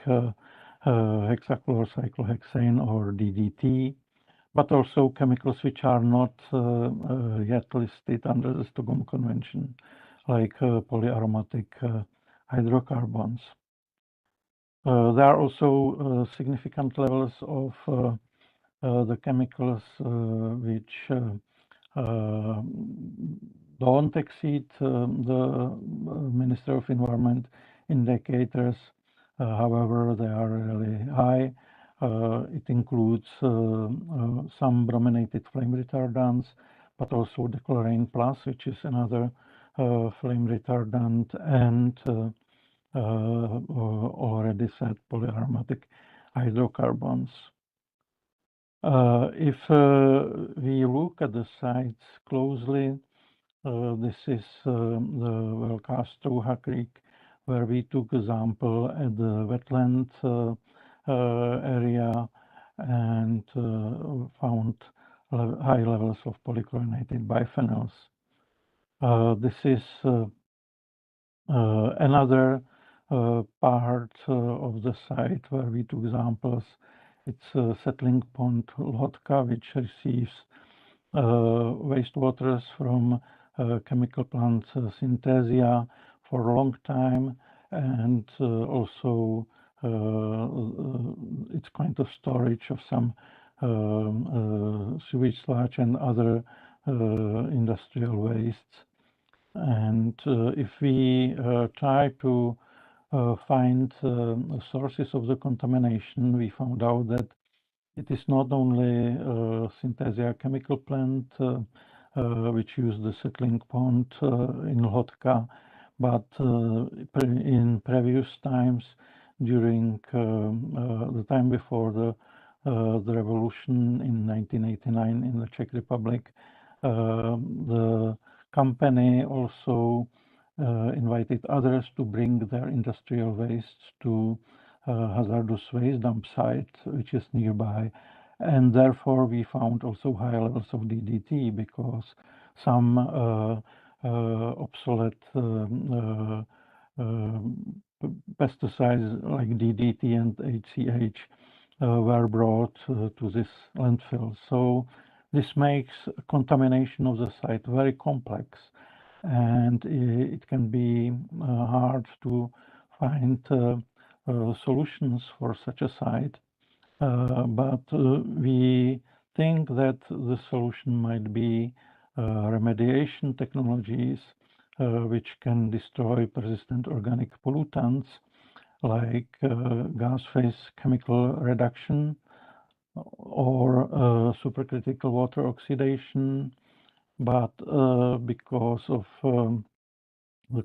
hexachlorocyclohexane or DDT, but also chemicals which are not yet listed under the Stockholm Convention, like polyaromatic hydrocarbons. There are also significant levels of the chemicals which don't exceed the Ministry of Environment indicators. However, they are really high. It includes some brominated flame retardants, but also the chlorine plus, which is another flame retardant, and already said polyaromatic hydrocarbons. If we look at the sites closely, this is the Velká Creek, where we took a sample at the wetland area and found high levels of polychlorinated biphenyls. This is another part of the site where we took samples. It's a settling pond Lotka, which receives wastewaters from chemical plant Synthesia for a long time, and also it's kind of storage of some sewage sludge and other industrial wastes. And if we try to find sources of the contamination, we found out that it is not only Synthesia chemical plant which used the settling pond in Lotka, but in previous times, during the time before the revolution in 1989 in the Czech Republic, the company also invited others to bring their industrial waste to hazardous waste dump site, which is nearby. And therefore, we found also high levels of DDT because some obsolete pesticides like DDT and HCH were brought to this landfill. So this makes contamination of the site very complex. and it can be hard to find solutions for such a site. But we think that the solution might be remediation technologies, which can destroy persistent organic pollutants like gas phase chemical reduction or supercritical water oxidation. But because of the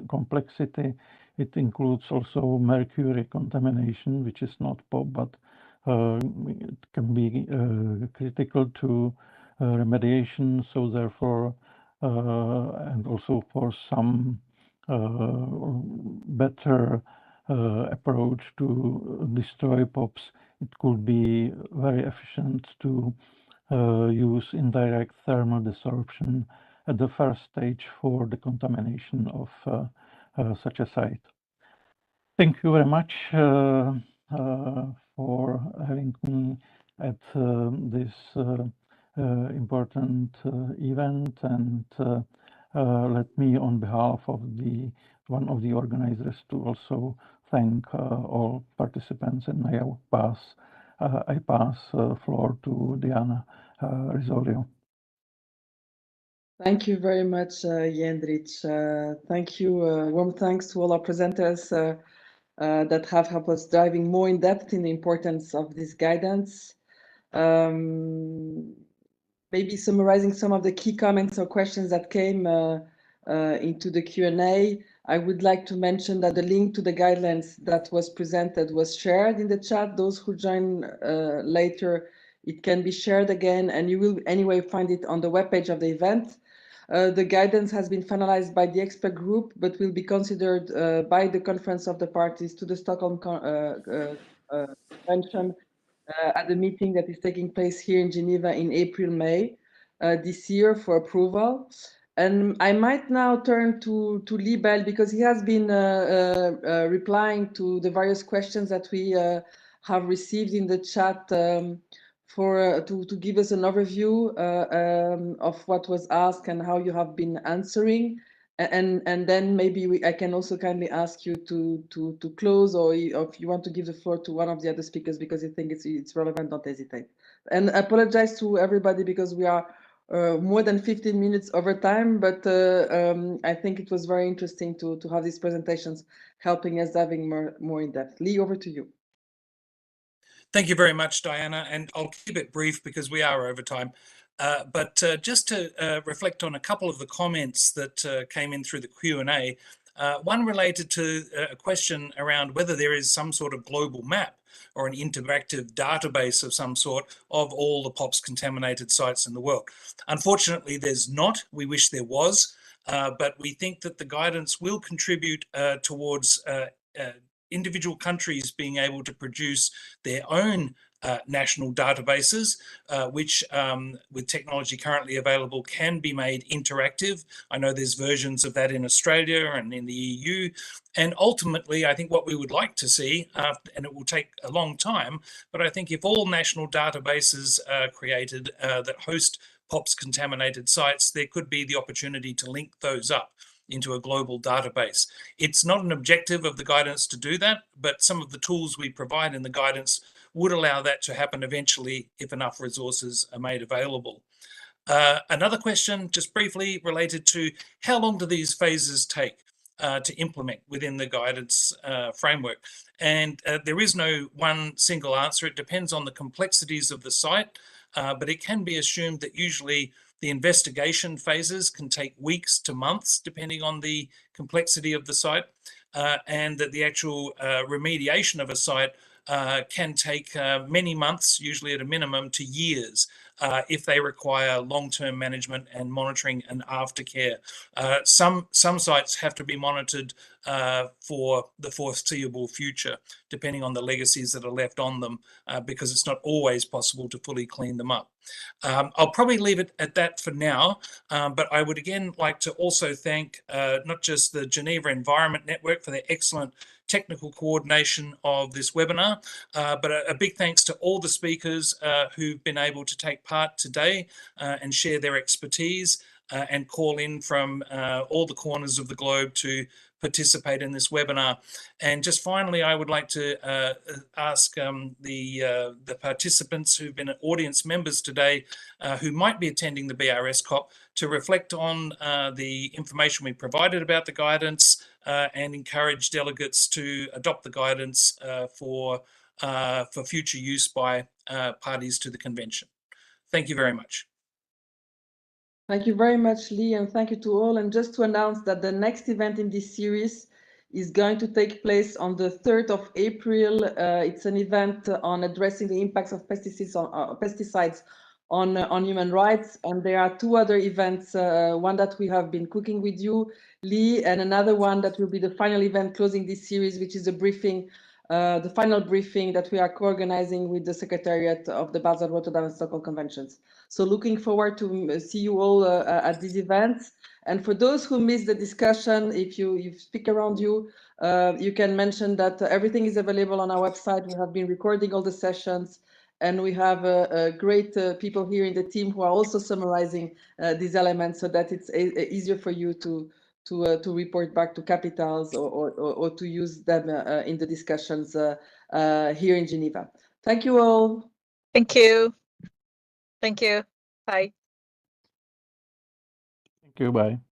complexity, it includes also mercury contamination, which is not POP, but it can be critical to remediation. So therefore, and also for some better approach to destroy POPs, it could be very efficient to use indirect thermal desorption at the first stage for the contamination of such a site. Thank you very much for having me at this important event, and let me, on behalf of one of the organizers, to also thank all participants, and I pass floor to Diana Risolio. Thank you very much, Jendrich. Thank you. Warm thanks to all our presenters that have helped us diving more in depth in the importance of this guidance. Maybe summarizing some of the key comments or questions that came into the Q&A, I would like to mention that the link to the guidelines that was presented was shared in the chat. Those who join later, it can be shared again, and you will anyway find it on the webpage of the event. The guidance has been finalized by the expert group, but will be considered by the Conference of the Parties to the Stockholm Convention at the meeting that is taking place here in Geneva in April-May this year for approval. And I might now turn to Libel, because he has been replying to the various questions that we have received in the chat to give us an overview of what was asked and how you have been answering. And then maybe I can also kindly ask you to close, or if you want to give the floor to one of the other speakers because you think it's relevant, don't hesitate. And I apologize to everybody because we are more than 15 minutes over time, but I think it was very interesting to have these presentations helping us diving more in depth. Lee, over to you. Thank you very much, Diana, and I'll keep it brief because we are over time. But just to reflect on a couple of the comments that came in through the Q&A, one related to a question around whether there is some sort of global map or an interactive database of some sort of all the POPs contaminated sites in the world. Unfortunately, there's not. We wish there was, but we think that the guidance will contribute towards individual countries being able to produce their own national databases, which with technology currently available can be made interactive. I know there's versions of that in Australia and in the EU. And ultimately, I think what we would like to see, and it will take a long time, but I think if all national databases are created that host POPs contaminated sites, there could be the opportunity to link those up into a global database. It's not an objective of the guidance to do that, but some of the tools we provide in the guidance would allow that to happen eventually if enough resources are made available. Another question, just briefly, related to how long do these phases take to implement within the guidance framework? And there is no one single answer. It depends on the complexities of the site, but it can be assumed that usually the investigation phases can take weeks to months, depending on the complexity of the site, and that the actual remediation of a site can take many months, usually at a minimum, to years, if they require long-term management and monitoring and aftercare. Some sites have to be monitored for the foreseeable future, depending on the legacies that are left on them, because it's not always possible to fully clean them up. I'll probably leave it at that for now, but I would again like to also thank not just the Geneva Environment Network for their excellent technical coordination of this webinar, but a big thanks to all the speakers who've been able to take part today and share their expertise. and call in from all the corners of the globe to participate in this webinar. And just finally, I would like to ask the participants who've been audience members today who might be attending the BRS COP to reflect on the information we provided about the guidance and encourage delegates to adopt the guidance for future use by parties to the convention. Thank you very much. Thank you very much, Lee, and thank you to all. And just to announce that the next event in this series is going to take place on the 3rd of April. It's an event on addressing the impacts of pesticides on human rights. And there are two other events, one that we have been cooking with you, Lee, and another one that will be the final event closing this series, which is a briefing, the final briefing that we are co-organizing with the Secretariat of the Basel, Rotterdam and Stockholm Conventions. So looking forward to see you all at these events. And for those who missed the discussion, if you speak around you, you can mention that everything is available on our website. We have been recording all the sessions, and we have great people here in the team who are also summarizing these elements so that it's easier for you to report back to capitals or to use them in the discussions here in Geneva. Thank you all. Thank you. Thank you. Bye. Thank you. Bye.